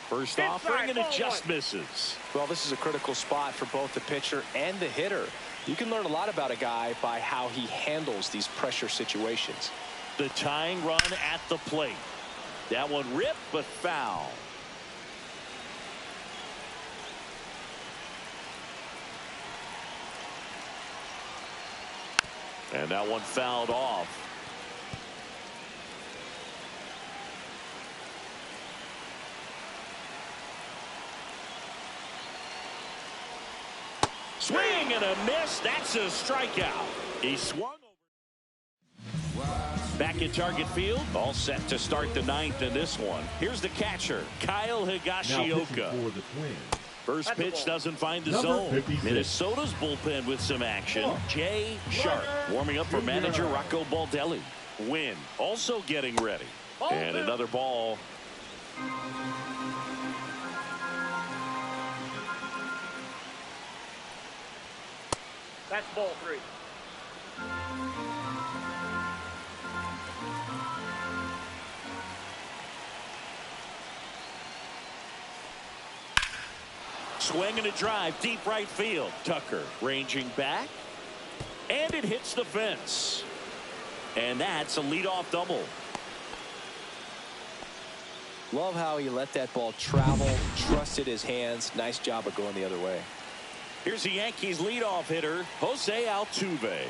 First offering, and it just misses. Well, this is a critical spot for both the pitcher and the hitter. You can learn a lot about a guy by how he handles these pressure situations. The tying run at the plate. That one ripped, but foul. And that one fouled off. Swing and a miss. That's a strikeout. He swung over. Back at Target Field, all set to start the 9th in this one. Here's the catcher, Kyle Higashioka. First pitch doesn't find the zone. 56. Minnesota's bullpen with some action. Jay Sharp warming up for manager Rocco Baldelli. Wynn also getting ready. And another ball. That's ball 3. Swing and a drive, deep right field. Tucker ranging back, and it hits the fence. And that's a leadoff double. Love how he let that ball travel, trusted his hands. Nice job of going the other way. Here's the Yankees leadoff hitter, Jose Altuve.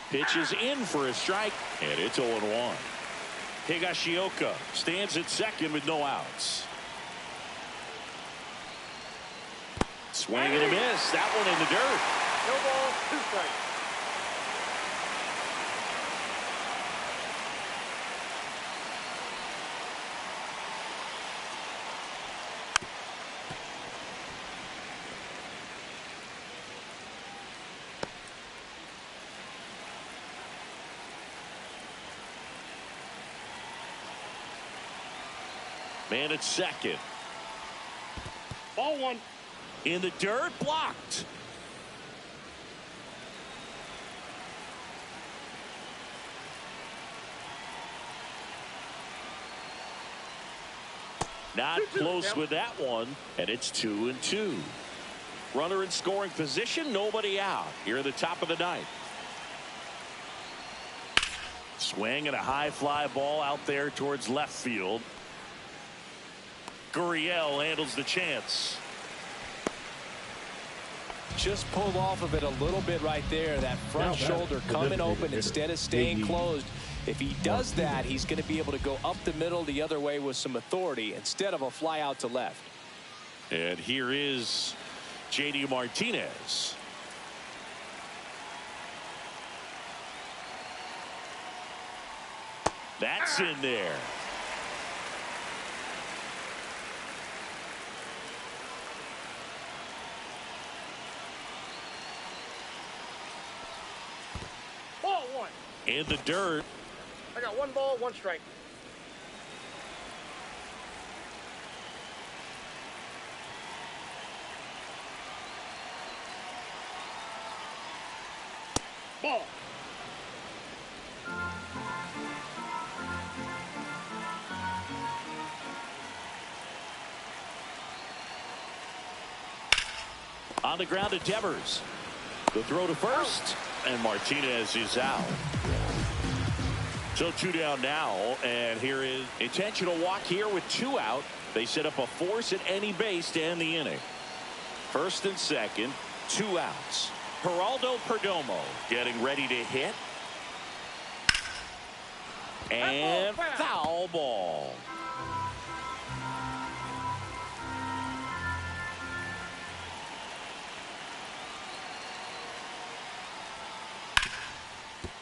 Pitches in for a strike, and it's 0-1. Higashioka stands at second with no outs. Swing and a miss. That one in the dirt. No ball, 2 strikes. Man at second. Ball 1. In the dirt, blocked. Not close with that one, and it's 2-2. Runner in scoring position, nobody out. Here at the top of the ninth. Swing and a high fly ball out there towards left field. Gurriel handles the chance. Just pulled off of it a little bit right there. That front shoulder coming open instead of staying closed. If he does that, he's going to be able to go up the middle the other way with some authority instead of a fly out to left. And here is J.D. Martinez. That's in there. Ball 1. In the dirt. I got 1 ball, 1 strike. Ball. On the ground to Devers. The throw to first, and Martinez is out. So 2 down now, and here is intentional walk here with 2 out. They set up a force at any base to end the inning. First and second, 2 outs. Geraldo Perdomo getting ready to hit. And foul ball.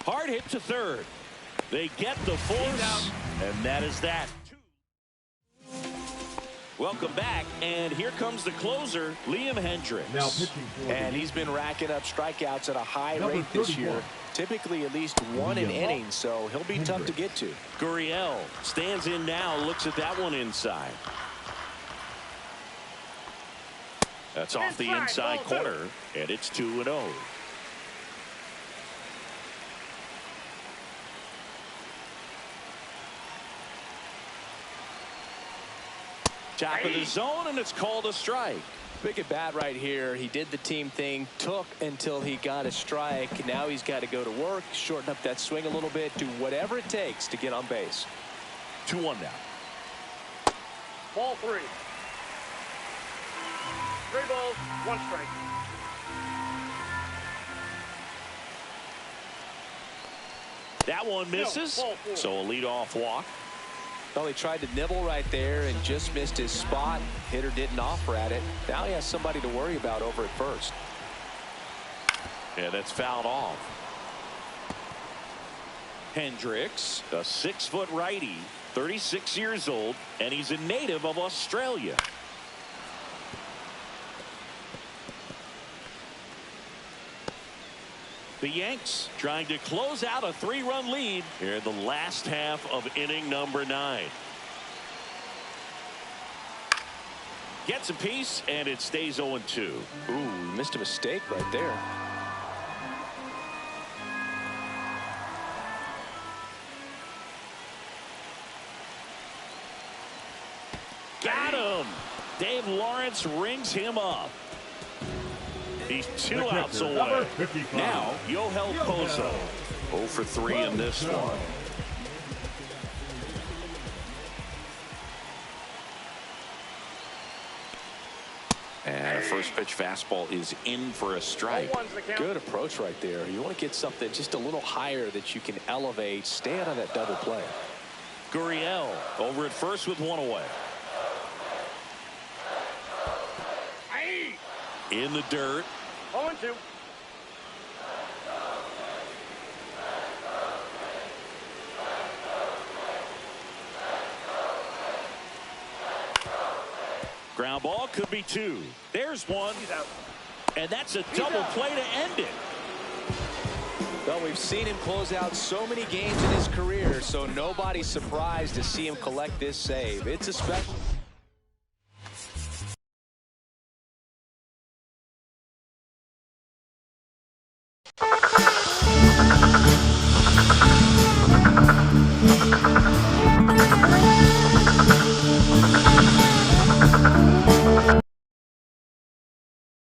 Hard hit to third. They get the force, and that is that. Welcome back, and here comes the closer, Liam Hendricks. Now pitching for And he's been racking up strikeouts at a high rate this year. Typically at least 1 an inning, so he'll be tough to get to. Gurriel stands in now, looks at that one inside. That's off the inside corner, and it's 2-0. Top of the zone, and it's called a strike. Big at bat right here. He did the team thing, took until he got a strike. Now he's got to go to work, shorten up that swing a little bit, do whatever it takes to get on base. 2-1 now. Ball 3. 3 balls, 1 strike. That one misses, so a leadoff walk. Well, he tried to nibble right there and just missed his spot. Hitter didn't offer at it. Now he has somebody to worry about over at first. Yeah, that's fouled off. Hendricks, a 6-foot righty, 36 years old, and he's a native of Australia. The Yanks trying to close out a 3-run lead here in the last half of inning number 9. Gets a piece, and it stays 0-2. Ooh, missed a mistake right there. Got him. Dave Lawrence rings him up. He's 2 outs away. Now, Yohel Pozo. 0 for 3 in this one. And a first pitch fastball is in for a strike. Good approach right there. You want to get something just a little higher that you can elevate. Stay out of that double play. Gurriel over at first with 1 away. In the dirt. 0-2. Ground ball could be 2. There's 1. And that's a double play to end it. Well, we've seen him close out so many games in his career, so nobody's surprised to see him collect this save. It's a special.